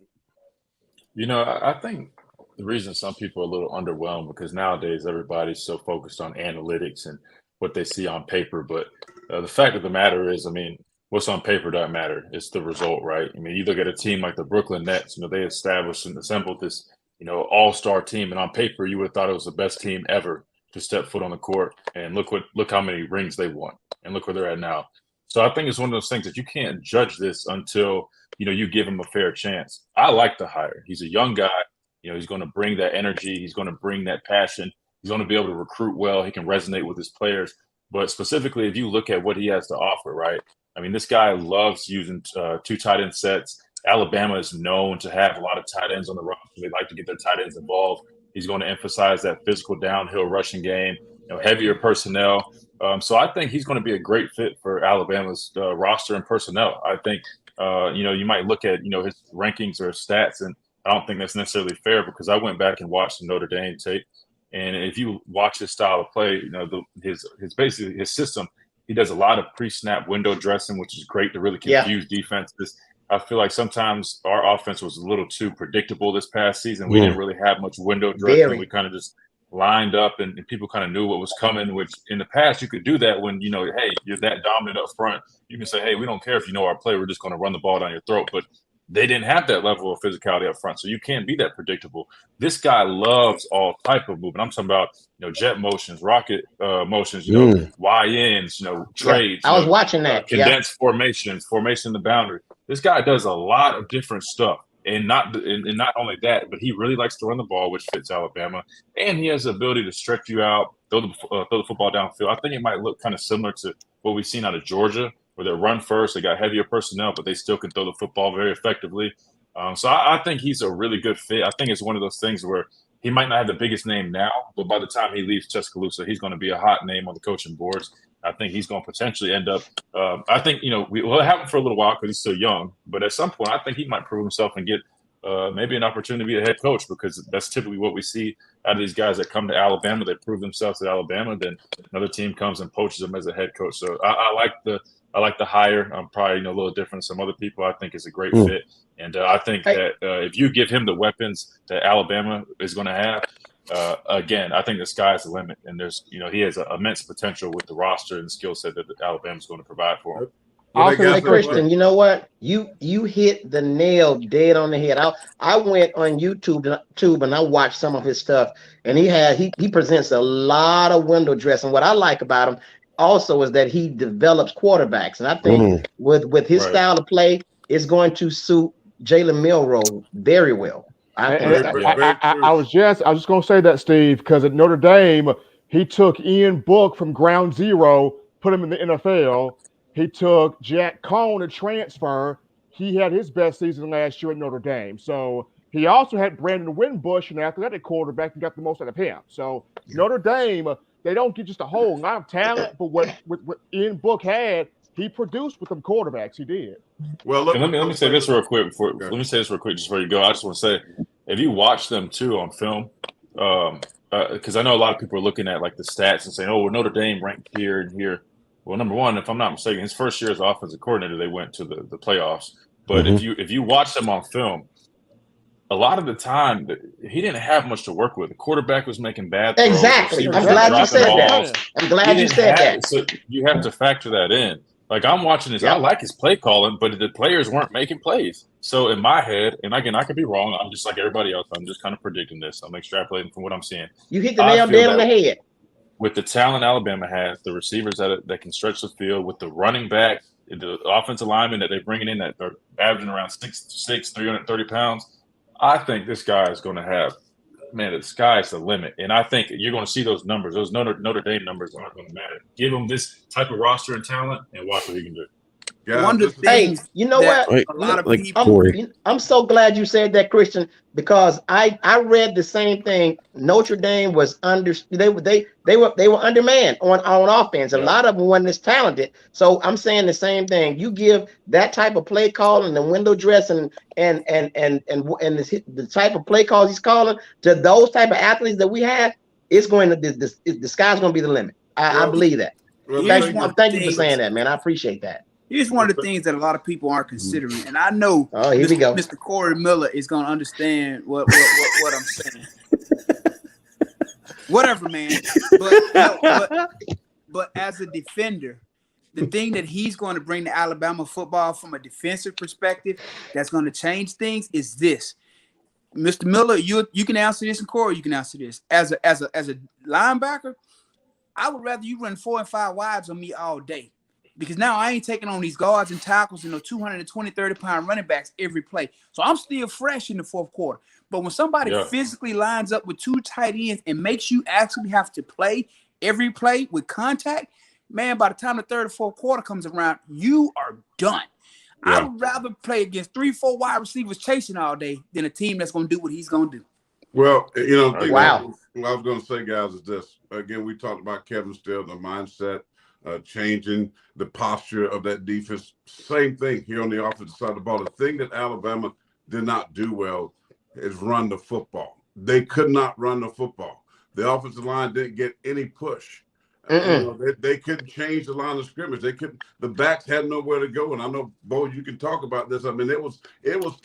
I think the reason some people are a little underwhelmed because nowadays everybody's so focused on analytics and what they see on paper. But the fact of the matter is, what's on paper doesn't matter. It's the result, right? You look at a team like the Brooklyn Nets, they established and assembled this, all-star team. And on paper, you would have thought it was the best team ever to step foot on the court. And look how many rings they won. And look where they're at now. So I think it's one of those things that you can't judge this until, you give him a fair chance. I like the hire. He's a young guy. He's going to bring that energy. He's going to bring that passion. He's going to be able to recruit well. He can resonate with his players. But specifically, if you look at what he has to offer, right? This guy loves using 2 tight end sets. Alabama is known to have a lot of tight ends on the roster. They like to get their tight ends involved. He's going to emphasize that physical downhill rushing game, heavier personnel. So I think he's going to be a great fit for Alabama's roster and personnel. I think, you might look at, his rankings or stats, and I don't think that's necessarily fair because I went back and watched the Notre Dame tape. And if you watch his style of play, his basically his system, he does a lot of pre-snap window dressing, which is great to really confuse defenses. I feel like sometimes our offense was a little too predictable this past season. We didn't really have much window dressing. We kind of just lined up and people kind of knew what was coming, which in the past you could do that when, hey, you're that dominant up front. You can say, hey, we don't care if you know our play. We're just going to run the ball down your throat. But they didn't have that level of physicality up front, so you can't be that predictable. This guy loves all type of movement. I'm talking about, jet motions, rocket motions, Y-ins, trades. I was watching that. Condensed formations, formation in the boundary. This guy does a lot of different stuff. And not only that, but he really likes to run the ball, which fits Alabama. And he has the ability to stretch you out, throw the football downfield. I think it might look kind of similar to what we've seen out of Georgia, where they run first, they got heavier personnel, but they still can throw the football very effectively. So I think he's a really good fit. I think it's one of those things where he might not have the biggest name now, but by the time he leaves Tuscaloosa, he's going to be a hot name on the coaching boards. I think he's going to potentially end up I think, we'll have him for a little while because he's still young. But at some point, I think he might prove himself and get maybe an opportunity to be a head coach, because that's typically what we see out of these guys that come to Alabama. They prove themselves at Alabama, then another team comes and poaches them as a head coach. So I like the hire. I'm probably a little different than some other people. I think it's a great fit. And I think that if you give him the weapons that Alabama is going to have, again, I think the sky's the limit. And there's, he has immense potential with the roster and the skill set that Alabama's going to provide for him. Hey, Christian, you know what? You hit the nail dead on the head. I went on YouTube and I watched some of his stuff, and he presents a lot of window dressing. What I like about him also is that he develops quarterbacks, and I think with his style of play, it's going to suit Jalen Milroe very well. I was just going to say that, Steve, because at Notre Dame, he took Ian Book from ground zero, put him in the NFL. He took Jack Cohn, a transfer. He had his best season last year at Notre Dame. So he also had Brandon Wimbush, an athletic quarterback, and got the most out of him. So Notre Dame, they don't get just a whole lot of talent, but what Ian Book had, he produced with them quarterbacks. He did. Well, let me say this real quick before just before you go. I just want to say, if you watch them too on film, because I know a lot of people are looking at like the stats and saying, "Oh, well, Notre Dame ranked here and here." Well, number one, if I'm not mistaken, his first year as offensive coordinator, they went to the playoffs. But if you watch them on film, a lot of the time he didn't have much to work with. The quarterback was making bad throws. Exactly. I'm glad you said that. I'm glad you said that. So you have to factor that in. Like, I'm watching this. Yep. I like his play calling, but the players weren't making plays. So in my head, and again, I could be wrong. I'm just like everybody else. I'm just kind of predicting this. I'm extrapolating from what I'm seeing. You hit the nail dead on the head. With the talent Alabama has, the receivers that can stretch the field, with the running backs, the offensive linemen that they're bringing in that are averaging around 6'6", 330 pounds, I think this guy is going to have, man, the sky's the limit. And I think you're going to see those numbers. Those Notre Dame numbers aren't going to matter. Give him this type of roster and talent and watch what he can do. Hey, you know what? A lot of people. I'm so glad you said that, Christian, because I read the same thing. Notre Dame was they were undermanned on offense. A lot of them weren't as talented. So I'm saying the same thing. You give that type of play call and the window dress and the type of play calls he's calling to those type of athletes that we have, it's going to the sky's going to be the limit. I believe that. Thank you for saying that, man. I appreciate that. Here's one of the things that a lot of people aren't considering, and I know Mr. Corey Miller is going to understand what I'm saying. Whatever, man. But as a defender, the thing that he's going to bring to Alabama football from a defensive perspective that's going to change things is this. Mr. Miller, you can answer this, and Corey, you can answer this. As a linebacker, I would rather you run 4 and 5 wides on me all day. Because now I ain't taking on these guards and tackles and 220, 30-pound running backs every play. So I'm still fresh in the fourth quarter. But when somebody physically lines up with 2 tight ends and makes you actually have to play every play with contact, man, by the time the third or fourth quarter comes around, you are done. Yeah. I would rather play against 3-4 wide receivers chasing all day than a team that's going to do what he's going to do. Well, what I was going to say, guys, is this. Again, we talked about Kevin Steele, the mindset, changing the posture of that defense. Same thing here on the offensive side of the ball. The thing that Alabama did not do well is run the football. They could not run the football. The offensive line didn't get any push. They couldn't change the line of scrimmage. They couldn't. The backs had nowhere to go. And I know, Bo, you can talk about this. I mean, it was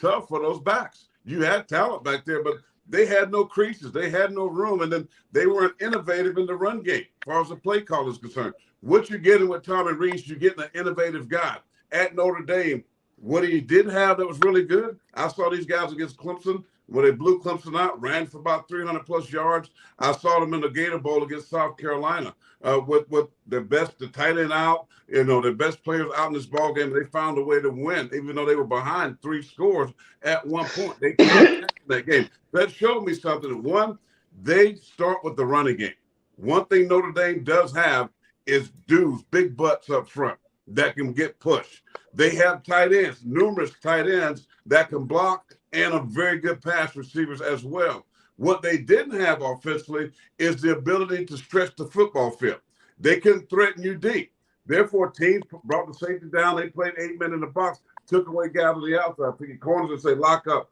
tough for those backs. You had talent back there, but they had no creases. They had no room. And then they weren't innovative in the run game as far as the play call is concerned. What you're getting with Tommy Reese, you're getting an innovative guy. At Notre Dame, what he did have that was really good, I saw these guys against Clemson when they blew Clemson out, ran for about 300-plus yards. I saw them in the Gator Bowl against South Carolina with the tight end out, the best players out in this ball game. They found a way to win, even though they were behind 3 scores at one point. They kept that game. That showed me something. One, they start with the running game. One thing Notre Dame does have is dudes, big butts up front that can get pushed. They have tight ends, numerous tight ends that can block and are very good pass receivers as well. What they didn't have offensively is the ability to stretch the football field. They couldn't threaten you deep. Therefore, teams brought the safety down. They played 8 men in the box, took away guys on the outside, picking corners and say, lock up,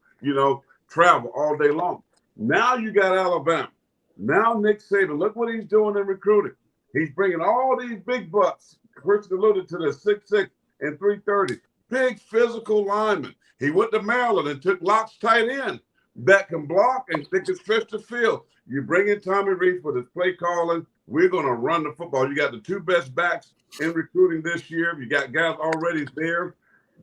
travel all day long. Now you got Alabama. Now Nick Saban, look what he's doing in recruiting. He's bringing all these big butts. Chris alluded to the 6'6" and 330. Big physical linemen. He went to Maryland and took Locke's tight end. that can block and they can stretch the field. You bring in Tommy Reese for his play calling. We're going to run the football. You got the two best backs in recruiting this year. You got guys already there.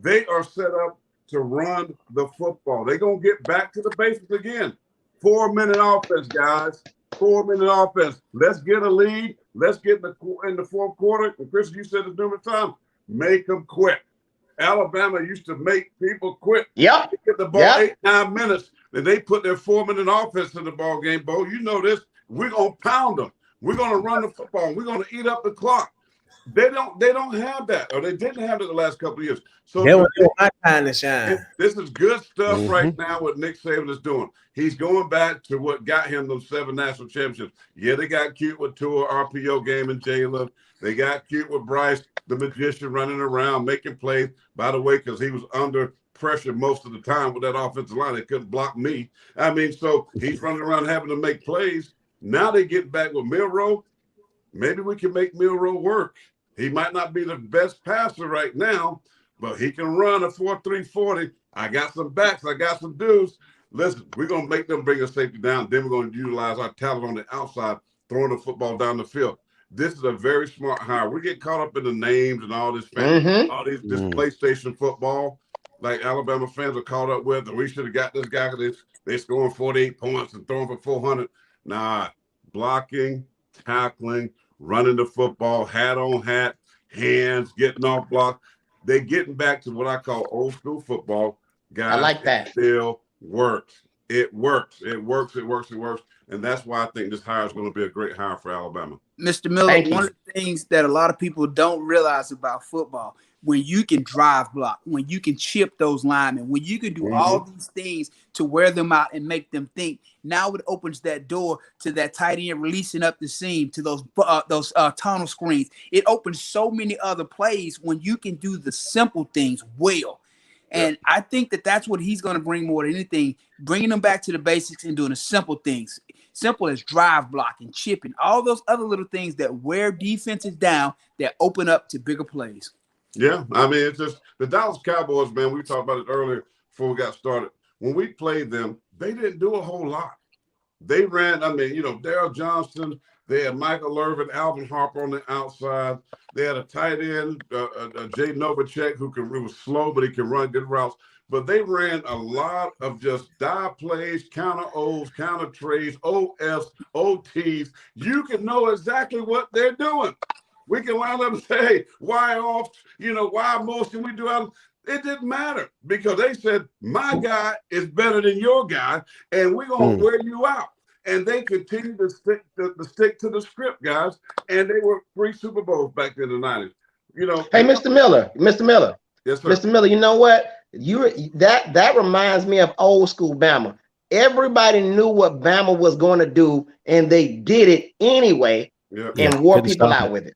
They are set up to run the football. They're going to get back to the basics again. 4-minute offense, guys. 4-minute offense. Let's get a lead. Let's get in the fourth quarter. And Chris, you said this numerous times. Make them quit. Alabama used to make people quit. Yep. They get the ball 8-9 minutes, and they put their 4-minute offense in the ball game. Bo, you know this. We're gonna pound them. We're gonna run the football. We're gonna eat up the clock. They don't have that, or they didn't have it the last couple of years. So They were my time to shine. this is good stuff right now. What Nick Saban is doing, he's going back to what got him those 7 national championships. Yeah, they got cute with Tua, RPO game, and Jalen. They got cute with Bryce, the magician, running around making plays. By the way, because he was under pressure most of the time with that offensive line, they couldn't block me. I mean, so he's running around having to make plays. Now they get back with Milroe. Maybe we can make Milroe work. He might not be the best passer right now, but he can run a 4.3 40. I got some backs. I got some dudes. Listen, we're going to make them bring a safety down. Then we're going to utilize our talent on the outside, throwing the football down the field. This is a very smart hire. We get caught up in the names and all this all this PlayStation football, like Alabama fans are caught up with. We should have got this guy because they're scoring 48 points and throwing for 400. Nah, blocking, tackling, running the football, hat on hat, hands, getting off block. They're getting back to what I call old school football. Guys, I like that. It still works. It works. It works. It works. It works. And that's why I think this hire is going to be a great hire for Alabama. Mr. Miller, one of the things that a lot of people don't realize about football, when you can drive block, when you can chip those linemen, when you can do all these things to wear them out and make them think, now it opens that door to that tight end releasing up the seam, to those tunnel screens. It opens so many other plays when you can do the simple things well. And I think that that's what he's going to bring more than anything, bringing them back to the basics and doing the simple things. Simple as drive blocking, chipping, all those other little things that wear defenses down that open up to bigger plays. Yeah, I mean, it's just the Dallas Cowboys, man, we talked about it earlier before we got started. When we played them, they didn't do a whole lot. They ran, I mean, Darryl Johnson, they had Michael Irvin, Alvin Harper on the outside. They had a tight end, Jay Novacek, who was slow, but he can run good routes. But they ran a lot of just dive plays, counter O's, counter trades, OFs, OTs. You can know exactly what they're doing. We can line up and say, hey, why off, why motion we do out. It didn't matter because they said, my guy is better than your guy, and we're going to wear you out. And they continue to stick to the script, guys. And they were 3 Super Bowls back in the 90s. Hey, Mr. Miller. Yes, sir. Mr. Miller, you know what? That reminds me of old school Bama. Everybody knew what Bama was going to do, and they did it anyway and wore people out with it.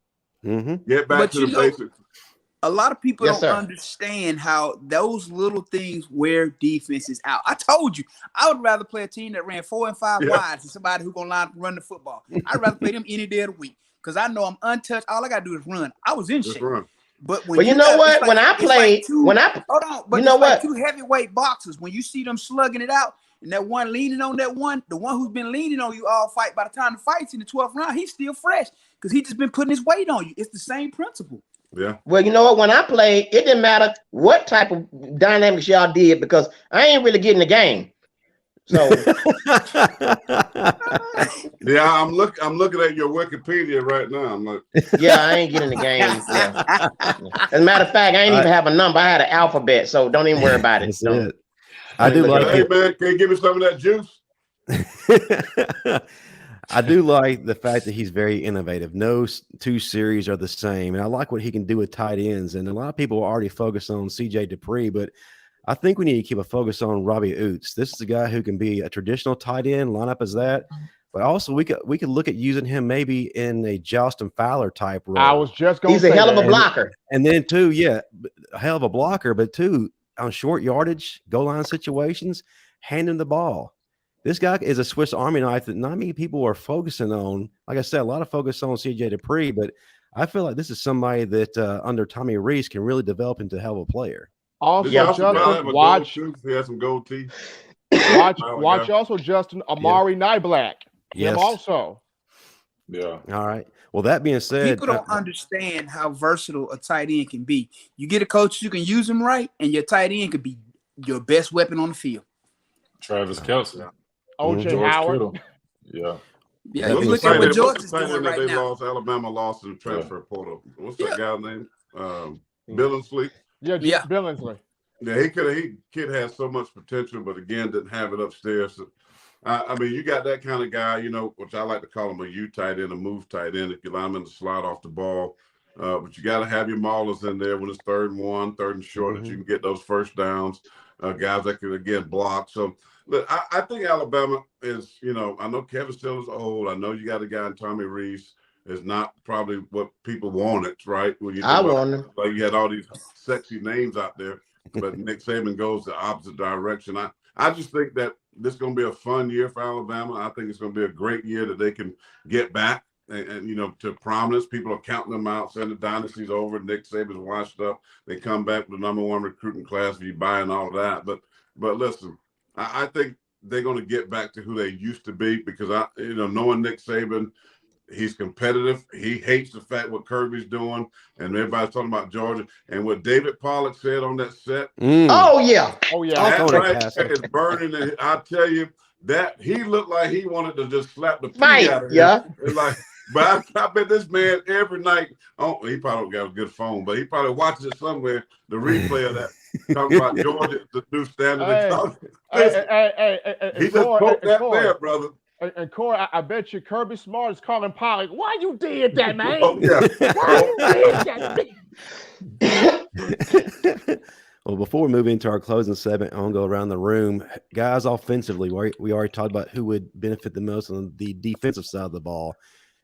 Get back to the basics. A lot of people don't understand how those little things wear defenses out. I told you, I would rather play a team that ran 4 and 5 wides than somebody who's going to line up and run the football. I'd rather play them any day of the week because I know I'm untouched. All I got to do is run. I was in shape. But you know what? When I played, two heavyweight boxers, when you see them slugging it out, and that one leaning on that one, the one who's been leaning on you all fight, by the time the fight's in the 12th round, he's still fresh because he just been putting his weight on you. It's the same principle. Yeah. Well, you know what? When I played, it didn't matter what type of dynamics y'all did because I ain't really getting the game. So yeah, I'm looking at your Wikipedia right now. I'm like, yeah, I ain't getting the game. Yeah. As a matter of fact, I ain't even have a number. I had an alphabet, so don't even worry about it. So, I do like hey man, can you give me some of that juice? I do like the fact that he's very innovative. No 2 series are the same. And I like what he can do with tight ends. And a lot of people are already focused on CJ Dupree, but I think we need to keep a focus on Robbie Oots. This is a guy who can be a traditional tight end, line up as that. But also we could look at using him maybe in a Justin Fowler type role. I was just going to say he's a hell of a blocker. And then too, a hell of a blocker, but too, on short yardage, goal line situations, hand him the ball. This guy is a Swiss Army knife that not many people are focusing on. Like I said, a lot of focus on CJ Dupree, but I feel like this is somebody that under Tommy Reese can really develop into a hell of a player. Also, watch. He has some gold teeth. Watch also, Justin, Amari Niblack. Yes. Him also. Yeah. All right. Well, that being said, people don't understand how versatile a tight end can be. You get a coach, you can use him right, and your tight end could be your best weapon on the field. Travis Kelce. OJ George Howard. Kittle. Yeah. Yeah, That you being look said- at what George is What's the tight doing end that right they now. lost? Alabama lost in the transfer portal. What's that guy's name? Billingsley. Yeah. Billingsley. Yeah, kid has so much potential, but again, didn't have it upstairs. So, I mean, you got that kind of guy, you know, which I like to call him a U tight end, a move tight end. If you allow him to slide off the ball, but you got to have your maulers in there when it's 3rd and 1, 3rd and short, that you can get those first downs. Guys that can again block. So, look, I think Alabama is, you know, I know Kevin Steele is old. I know you got a guy in Tommy Reese. Is not probably what people wanted, right? When you want him. Like you had all these sexy names out there, but Nick Saban goes the opposite direction. I just think that this is going to be a fun year for Alabama. I think it's going to be a great year that they can get back and you know, to prominence. People are counting them out, saying the dynasty's over. Nick Saban's washed up. They come back with the #1 recruiting class if you buy and all of that. But listen, I think they're going to get back to who they used to be because knowing Nick Saban. He's competitive. He hates the fact what Kirby's doing, and everybody's talking about Georgia. And what David Pollack said on that set. Oh yeah. That right there is burning. And I tell you that he looked like he wanted to just slap the pee out of him. Yeah. It's like, but I bet this man every night. Oh, he probably got a good phone, but he probably watches it somewhere. The replay of that talking about Georgia, the new standard. He just poked that there, brother. And Corey, I bet you Kirby Smart is calling Pollock. Why you did that, man? Oh, yeah. Why you did that? Well, before we move into our closing segment, I'll go around the room. Guys, offensively, we already talked about who would benefit the most on the defensive side of the ball.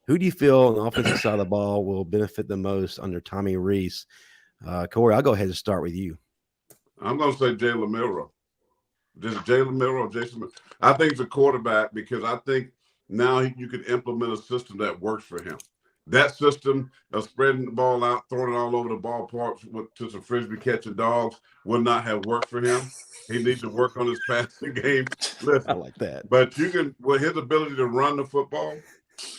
Who do you feel on the offensive side of the ball will benefit the most under Tommy Reese? Corey, I'll go ahead and start with you. I'm going to say Jalen Milroe. Just Jalen Milroe, Jason. I think he's a quarterback because I think now you can implement a system that works for him. That system of spreading the ball out, throwing it all over the ballpark to some frisbee catching dogs would not have worked for him. He needs to work on his passing game. Listen, I like that. But you can, with his ability to run the football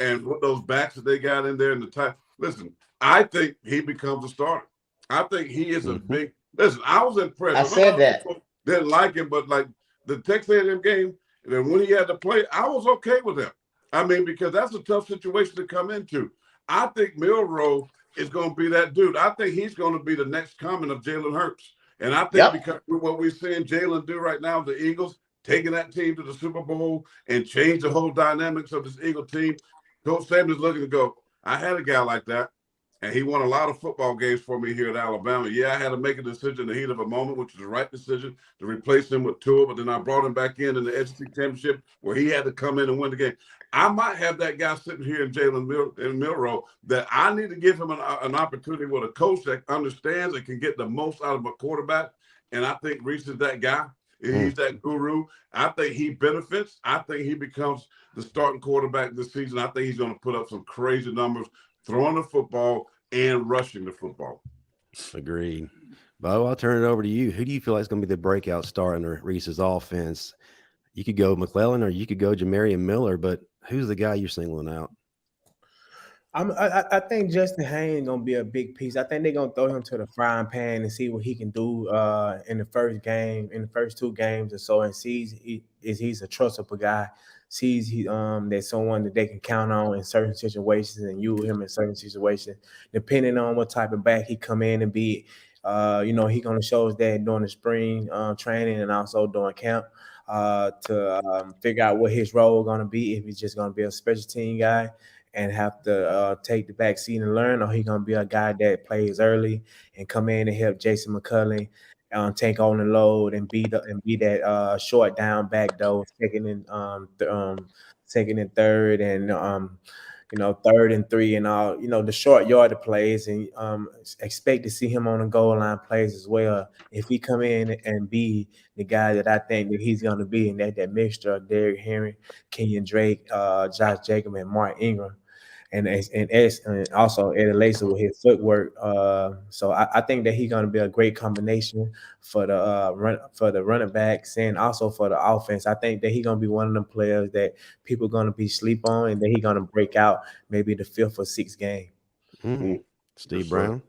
and with those backs that they got in there in the time. Listen, I think he becomes a starter. I think he is a big. Listen, I was impressed. I said that. Didn't like him, but like the Texas A&M game, and when he had to play, I was okay with him. I mean, because that's a tough situation to come into. I think Milroe is going to be that dude. I think he's going to be the next coming of Jalen Hurts. And I think because what we're seeing Jalen do right now, the Eagles, taking that team to the Super Bowl and change the whole dynamics of this Eagle team, Coach Saban is looking to go, I had a guy like that. And he won a lot of football games for me here at Alabama. Yeah, I had to make a decision in the heat of a moment, which was the right decision to replace him with Tua. But then I brought him back in the SEC championship where he had to come in and win the game. I might have that guy sitting here in Jalen Milroe that I need to give him an opportunity with a coach that understands and can get the most out of a quarterback. And I think Reese is that guy. He's that guru. I think he benefits. I think he becomes the starting quarterback this season. I think he's going to put up some crazy numbers throwing the football and rushing the football. Agreed. Bo, I'll turn it over to you. Who do you feel like is going to be the breakout star under Reese's offense? You could go McClellan or you could go Jamarian Miller, but who's the guy you're singling out? I think Justin Haynes gonna be a big piece. I think they're gonna throw him to the frying pan and see what he can do in the first game, in the first 2 games or so, and sees he's a trustable guy. Sees there's someone that they can count on in certain situations and use him in certain situations, depending on what type of back he come in and be. He gonna show us that during the spring training and also during camp to figure out what his role gonna be. If he's just gonna be a special team guy and have to take the back seat and learn, or he gonna be a guy that plays early and come in and help Jason McCulley take on the load and be that short down back though, second and third, and 3rd and 3 and all, the short yardage plays, and expect to see him on the goal line plays as well. If he come in and be the guy that I think that he's going to be, and that mixture of Derrick Henry, Kenyon Drake, Josh Jacobs, and Mark Ingram. and also Eddie Lacy with his footwork. So I think that he's going to be a great combination for the running backs and also for the offense. I think that he's going to be one of them players that people are going to be sleep on, and that he's going to break out maybe the 5th or 6th game. Steve Brown.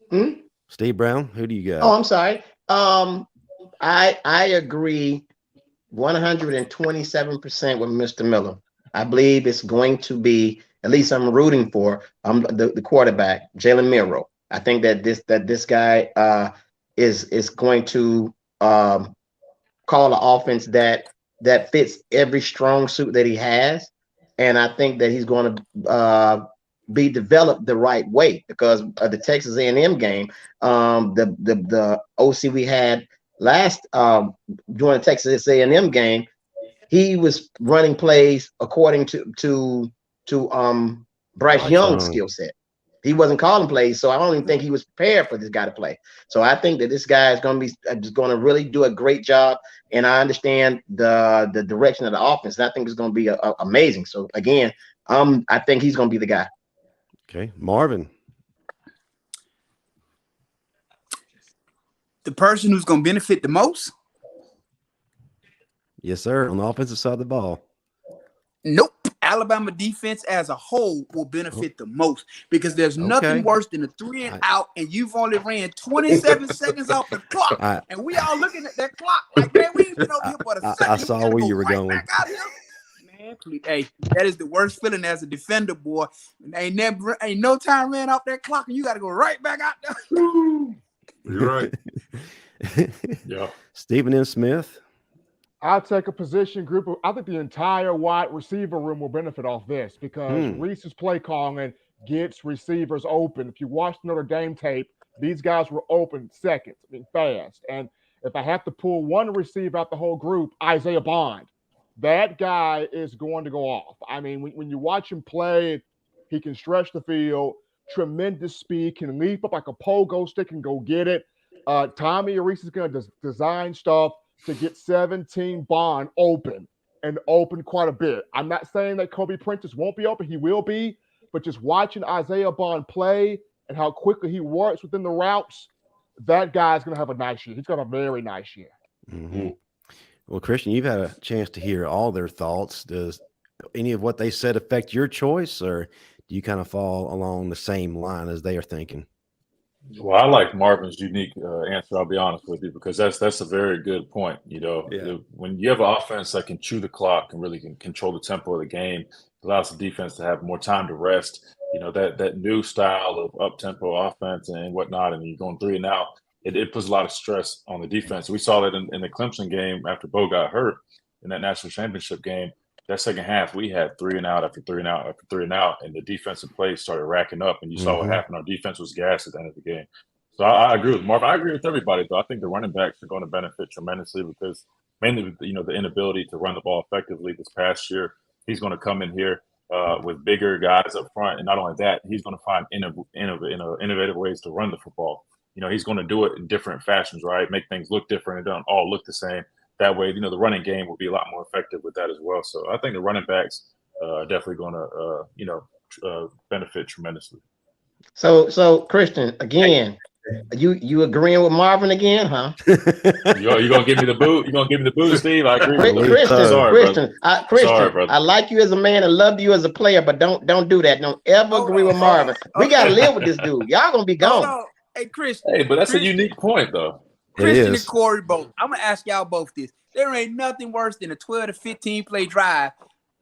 Hmm? Steve Brown, who do you got? Oh, I'm sorry. I agree 127% with Mr. Miller. I believe it's going to be, at least I'm rooting for the quarterback, Jalen Milroe. I think that this guy is going to call an offense that fits every strong suit that he has, and I think that he's going to be developed the right way because of the Texas A&M game. The OC we had last during the Texas A&M game, he was running plays according to Bryce Young's skill set. He wasn't calling plays, so I don't even think he was prepared for this guy to play. So I think that this guy is going to be just going to really do a great job, and I understand the direction of the offense, and I think it's going to be amazing. So again, I think he's going to be the guy. Okay, Marvin. The person who's going to benefit the most? Yes, sir. On the offensive side of the ball. Nope. Alabama defense as a whole will benefit the most because there's nothing worse than a 3 and out, and you've only ran 27 seconds off the clock, and we all looking at that clock like, man, we ain't been over here for a second. I saw where you were going. Man, please, hey, that is the worst feeling as a defender, boy. Ain't no time ran off that clock, and you got to go right back out there. You're right. Yeah. Stephen M. Smith. I'll take a position group. I think the entire wide receiver room will benefit off this because Reese's play calling gets receivers open. If you watch Notre Dame tape, these guys were open seconds, fast. And if I have to pull one receiver out the whole group, Isaiah Bond, that guy is going to go off. I mean, when you watch him play, he can stretch the field, tremendous speed, can leap up like a pogo stick and go get it. Tommy Reese is going to design stuff to get 17 Bond open and open quite a bit. I'm not saying that Kobe Prentice won't be open. He will be. But just watching Isaiah Bond play and how quickly he works within the routes, that guy's going to have a nice year. He's got a very nice year. Mm-hmm. Well, Christian, you've had a chance to hear all their thoughts. Does any of what they said affect your choice, or do you kind of fall along the same line as they are thinking? Well, I like Marvin's unique answer. I'll be honest with you, because that's a very good point. When you have an offense that can chew the clock and really can control the tempo of the game, it allows the defense to have more time to rest. That new style of up-tempo offense and whatnot, and you're going 3 and out. It puts a lot of stress on the defense. We saw that in the Clemson game after Bo got hurt in that national championship game. That second half, we had 3 and out after 3 and out after 3 and out, and the defensive plays started racking up, and you saw what happened. Our defense was gassed at the end of the game. So I agree with Marvin. I agree with everybody, though. I think the running backs are going to benefit tremendously because mainly, the inability to run the ball effectively this past year. He's going to come in here with bigger guys up front, and not only that, he's going to find innovative ways to run the football. He's going to do it in different fashions, right? Make things look different. It don't all look the same. That way, the running game will be a lot more effective with that as well. So I think the running backs are definitely going to, benefit tremendously. So Christian, again, you agreeing with Marvin again, huh? You gonna give me the boot? You gonna give me the boot, Steve? I agree with you. Christian. Sorry, brother. I like you as a man and love you as a player, but don't do that. Don't ever agree with Marvin. We gotta live with this dude. Y'all gonna be gone. Hey, Christian. Hey, but that's a unique point, though. Christian and Corey both. I'm gonna ask y'all both this. There ain't nothing worse than a 12 to 15 play drive,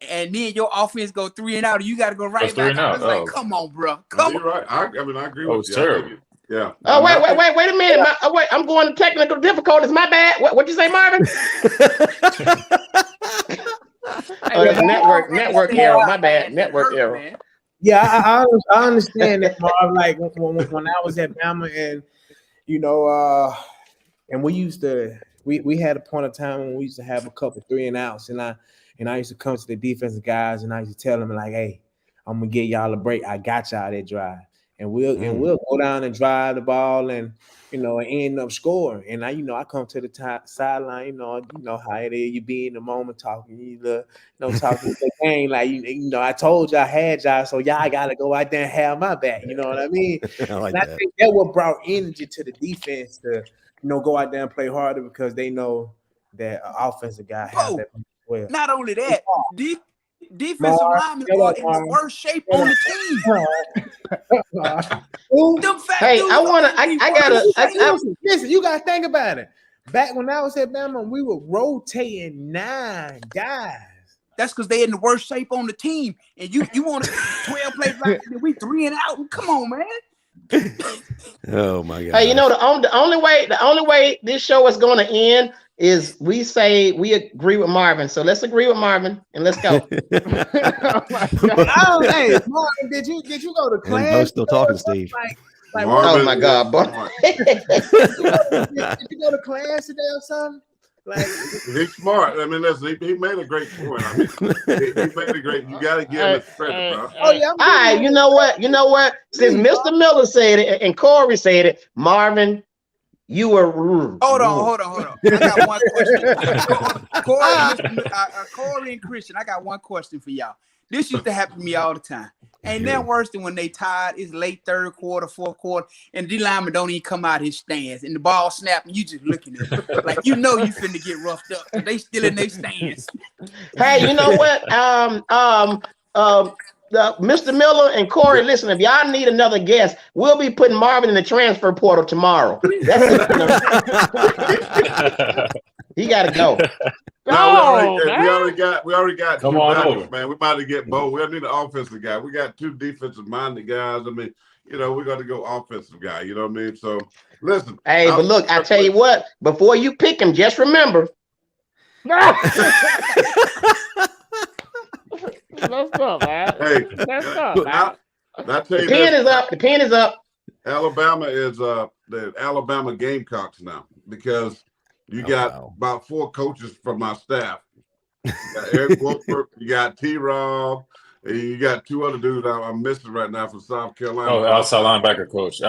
and then your offense go 3 and out, and you got to go right back out. It's like, come on, bro. Come on. You're right. I agree with you. Terrible. Yeah. Oh, wait a minute. Wait, I'm going to technical difficulties. My bad. What'd you say, Marvin? Network error. My bad. Network error. Man. Yeah, I understand that, Marv. Like when I was at Bama, and and we used to we had a point of time when we used to have a couple 3 and outs, and I used to come to the defensive guys and I used to tell them like, hey, I'm gonna get y'all a break. I got y'all that drive. and we'll go down and drive the ball and and end up scoring. And I come to the sideline, you know how it is. You be in the moment talking, talking the game like I told you I had y'all, so y'all gotta go out there and have my back. You know what I mean? I think that what brought energy to the defense to go out there and play harder because they know that an offensive guy has that well. Not only that, defensive linemen are in the worst shape on the team. Hey, listen, you gotta think about it. Back when I was at Bama, we were rotating 9 guys. That's because they're in the worst shape on the team. And you want 12 plays like that, we 3 and out. Come on, man. Oh my God. Hey, the only way this show is going to end is we say we agree with Marvin. So let's agree with Marvin and let's go. Hey, Marvin, did you go to class? Bo's still talking, Steve. Oh my God, boy. Did you go to class today or something? Like, he's smart. I mean, listen, he made a great point. I mean, he made a great. You got to give him credit, bro. Oh yeah. All right, you know what? Since Mr. Miller said it and Corey said it, Marvin, you were rude. Hold on. I got one question. Corey and Christian, I got one question for y'all. This used to happen to me all the time. Ain't that worse than when they tired? It's late third quarter, fourth quarter, and the lineman don't even come out his stands, and the ball snap, and you just looking at it like you finna get roughed up. But they still in their stands. Hey, you know what? Mr. Miller and Corey, listen, if y'all need another guest, we'll be putting Marvin in the transfer portal tomorrow. He got to go. No, we already got Come two on backers, over. man. We're about to get Bo. We need an offensive guy. We got 2 defensive-minded guys. I mean, we're going to go offensive guy. You know what I mean? So, listen. Hey, but look, I tell you what, before you pick him, just remember. Let's go, man. Hey, Let's go, man. I tell you The pen is up. The pen is up. Alabama is the Alabama Gamecocks now because you got about 4 coaches from my staff. You got Eric Wolford, you got T-Rob, and you got 2 other dudes I'm missing right now from South Carolina. Oh, outside linebacker coach.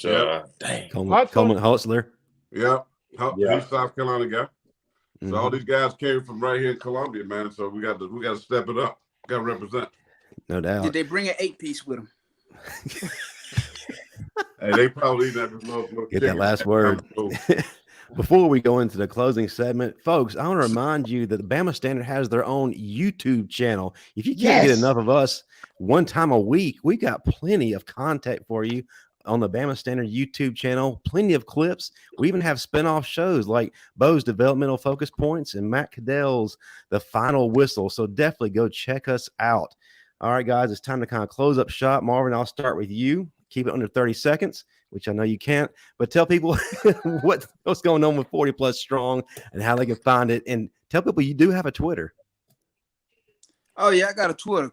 Yep. Dang. Coleman Hutzler. Yep. He's South Carolina guy. Mm-hmm. So all these guys came from right here in Columbia, man. So we got to step it up. Got to represent. No doubt. Did they bring an 8-piece with them? Hey, they probably need that little Get that last word. Before we go into the closing segment, folks, I want to remind you that the Bama Standard has their own YouTube channel. If you can't get enough of us one time a week, we got plenty of content for you on the Bama Standard YouTube channel, plenty of clips. We even have spinoff shows like Bo's Developmental Focus Points and Matt Caddell's The Final Whistle. So definitely go check us out. All right, guys, it's time to kind of close up shop. Marvin, I'll start with you. Keep it under 30 seconds, which I know you can't, but tell people what's going on with 40 Plus Strong and how they can find it. And tell people you do have a Twitter. Oh, yeah, I got a Twitter.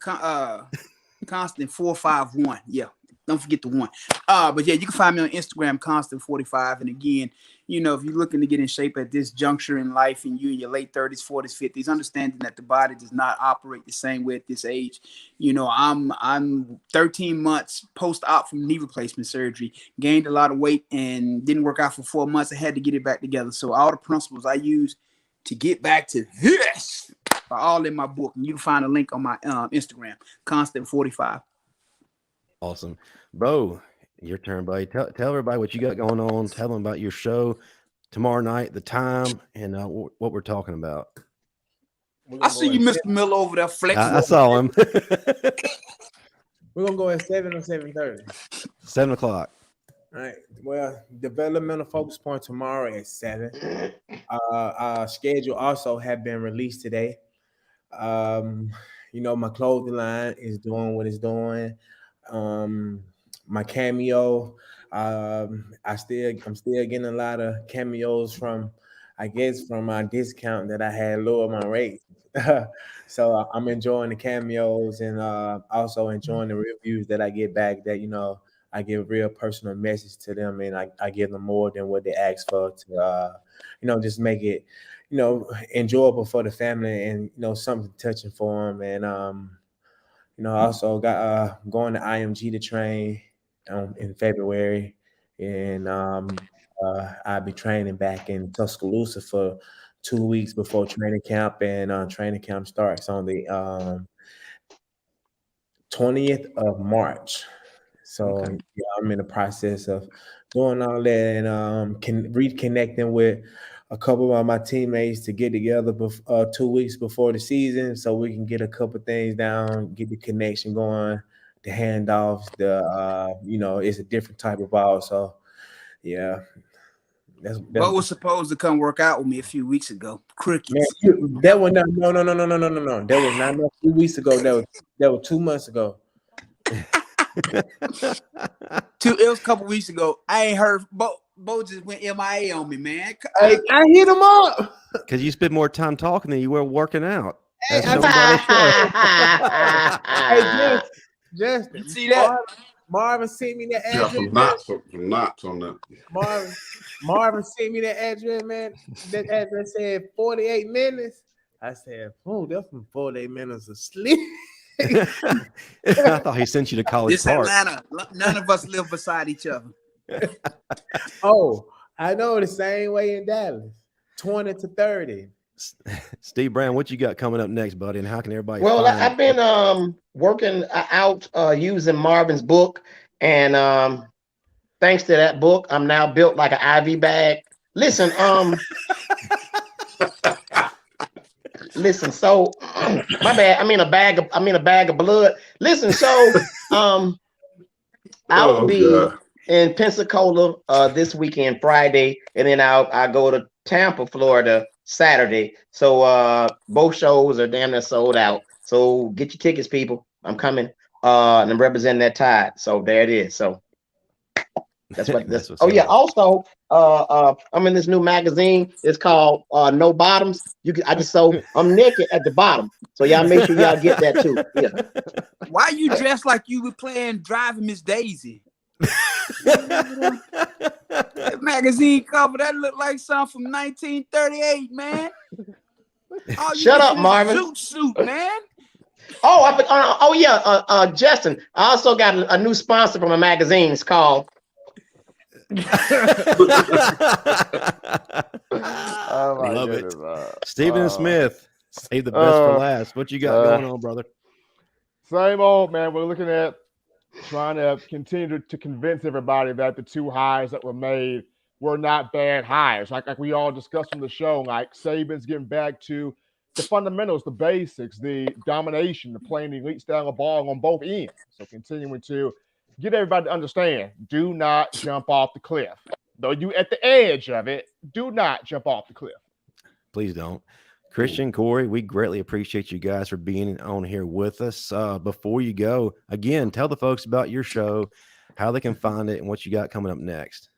Constant 451. Yeah. Don't forget the 1. But yeah, you can find me on Instagram, Constant45. And again, if you're looking to get in shape at this juncture in life and you're in your late 30s, 40s, 50s, understanding that the body does not operate the same way at this age. I'm 13 months post-op from knee replacement surgery, gained a lot of weight and didn't work out for 4 months. I had to get it back together. So all the principles I use to get back to this are all in my book. And you can find a link on my Instagram, Constant45. Awesome. Bo, your turn, buddy. Tell everybody what you got going on. Tell them about your show tomorrow night, the time, and what we're talking about. I see you, Mr. Miller, over there flexing. I saw him. We're going to go at 7 or 7:30. 7 o'clock. All right. Well, developmental focus point tomorrow at 7. Our schedule also have been released today. My clothing line is doing what it's doing. My cameo, I'm still getting a lot of cameos from my discount that I had lowered my rate. So I'm enjoying the cameos and also enjoying the reviews that I get back that, I give real personal message to them and I give them more than what they ask for to, just make it, enjoyable for the family and, something touching for them. And, I also got going to IMG to train in February, and I'll be training back in Tuscaloosa for 2 weeks before training camp, and training camp starts on the 20th of March. So yeah, I'm in the process of doing all that, and reconnecting with a couple of my teammates to get together 2 weeks before the season, so we can get a couple things down, get the connection going, the handoffs, it's a different type of ball. So yeah. Bo was supposed to come work out with me a few weeks ago. Crickets. Man, that was not no. That was not a few weeks ago. That was 2 months ago. It was a couple weeks ago. I ain't heard. Bo just went MIA on me, man. I hit him up because you spent more time talking than you were working out. Hey, Justin, you see that? Marvin sent me the address. Some knots on that. Marvin sent me the address, man. That address said 48 minutes. I said, "Oh, that's from 48 minutes of sleep." I thought he sent you to College This Park. Atlanta. None of us live beside each other. Oh, I know the same way in Dallas. 20 to 30. Steve Brown, what you got coming up next, buddy? And how can everybody? Well, I've been working out using Marvin's book, and thanks to that book, I'm now built like an IV bag. Listen, listen. So, my bad. I mean a bag of blood. Listen. So, I will be in Pensacola this weekend, Friday, and then I'll go to Tampa, Florida, Saturday. So both shows are damn near sold out. So get your tickets, people. I'm coming. And I'm representing that Tide. So there it is. So that's what this. Yeah. Also, I'm in this new magazine. It's called No Bottoms. I'm naked at the bottom. So y'all make sure y'all get that too. Yeah. Why you dressed like you were playing Driving Miss Daisy? That magazine cover that looked like something from 1938, man. Shut up, Marvin. Zoot suit, man. Justin. I also got a new sponsor from a magazine. It's called. Love it. Stephen Smith. Save the best for last. What you got going on, brother? Same old, man. We're looking at trying to continue to convince everybody that the 2 hires that were made were not bad hires. Like we all discussed on the show, like Saban's getting back to the fundamentals, the basics, the domination, the playing the elite style of ball on both ends. So continuing to get everybody to understand, do not jump off the cliff. Though you at the edge of it, do not jump off the cliff. Please don't. Christian, Corey, we greatly appreciate you guys for being on here with us. Before you go, again, tell the folks about your show, how they can find it, and what you got coming up next.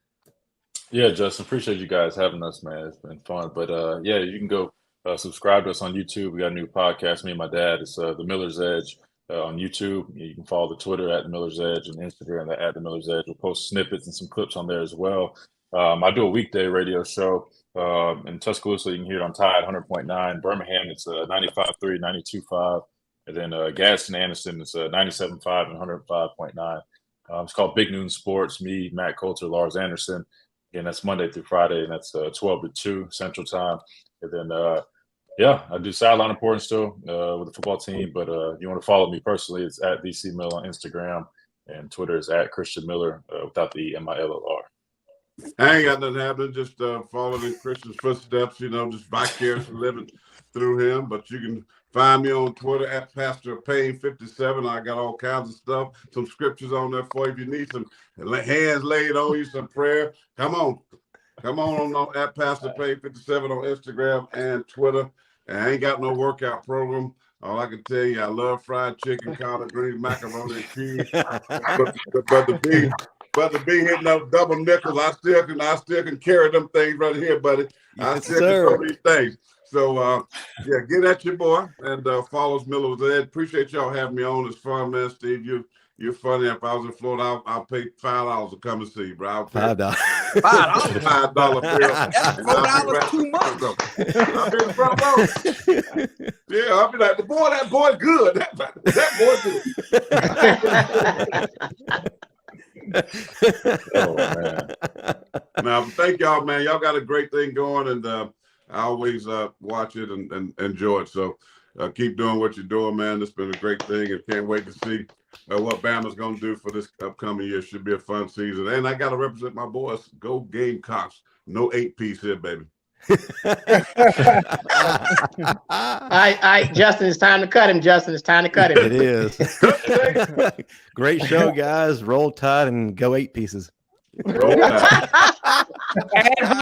Yeah, Justin, appreciate you guys having us, man. It's been fun. But yeah, you can go subscribe to us on YouTube. We got a new podcast, me and my dad. It's The Miller's Edge on YouTube. You can follow the Twitter at The Miller's Edge and Instagram at The Miller's Edge. We'll post snippets and some clips on there as well. I do a weekday radio show. In Tuscaloosa, you can hear it on Tide 100.9. Birmingham, it's 95.3, 92.5. And then Gadsden, Anderson, it's 97.5 and 105.9. It's called Big Noon Sports. Me, Matt Coulter, Lars Anderson. Again, that's Monday through Friday, and that's 12 to 2 Central Time. And then, I do sideline reporting still with the football team. But if you want to follow me personally, it's at DC Miller on Instagram, and Twitter is at Christian Miller without the MILLR. I ain't got nothing happening. Just following Christian's footsteps, just vicariously living through him. But you can find me on Twitter at Pastor Payne 57. I got all kinds of stuff, some scriptures on there for you. If you need some hands laid on you, some prayer, come on at Pastor Payne 57 on Instagram and Twitter. And I ain't got no workout program. All I can tell you, I love fried chicken, collard greens, macaroni, and cheese. But to be hitting those double nickels, I still can carry them things right here, buddy. I still can throw these things. So get at your boy and follow us, Miller's Edge. Appreciate y'all having me on. It's fun, man. Steve, you're funny. If I was in Florida, I'll pay $5 to come and see you, bro. $5. $5 bill. That's $4 too much. I'll be in the front row. Yeah, I'll be like, that boy good. That boy good. Oh man. Now, thank y'all, man. Y'all got a great thing going, and I always watch it and enjoy it. So keep doing what you're doing, man. It's been a great thing, and can't wait to see what Bama's going to do for this upcoming year. Should be a fun season. And I got to represent my boys. Go Gamecocks. No 8-piece here, baby. All right, Justin, it's time to cut him. Justin, it's time to cut him. It is. Great show, guys. Roll Tide and go 8 pieces. Roll Tide. Add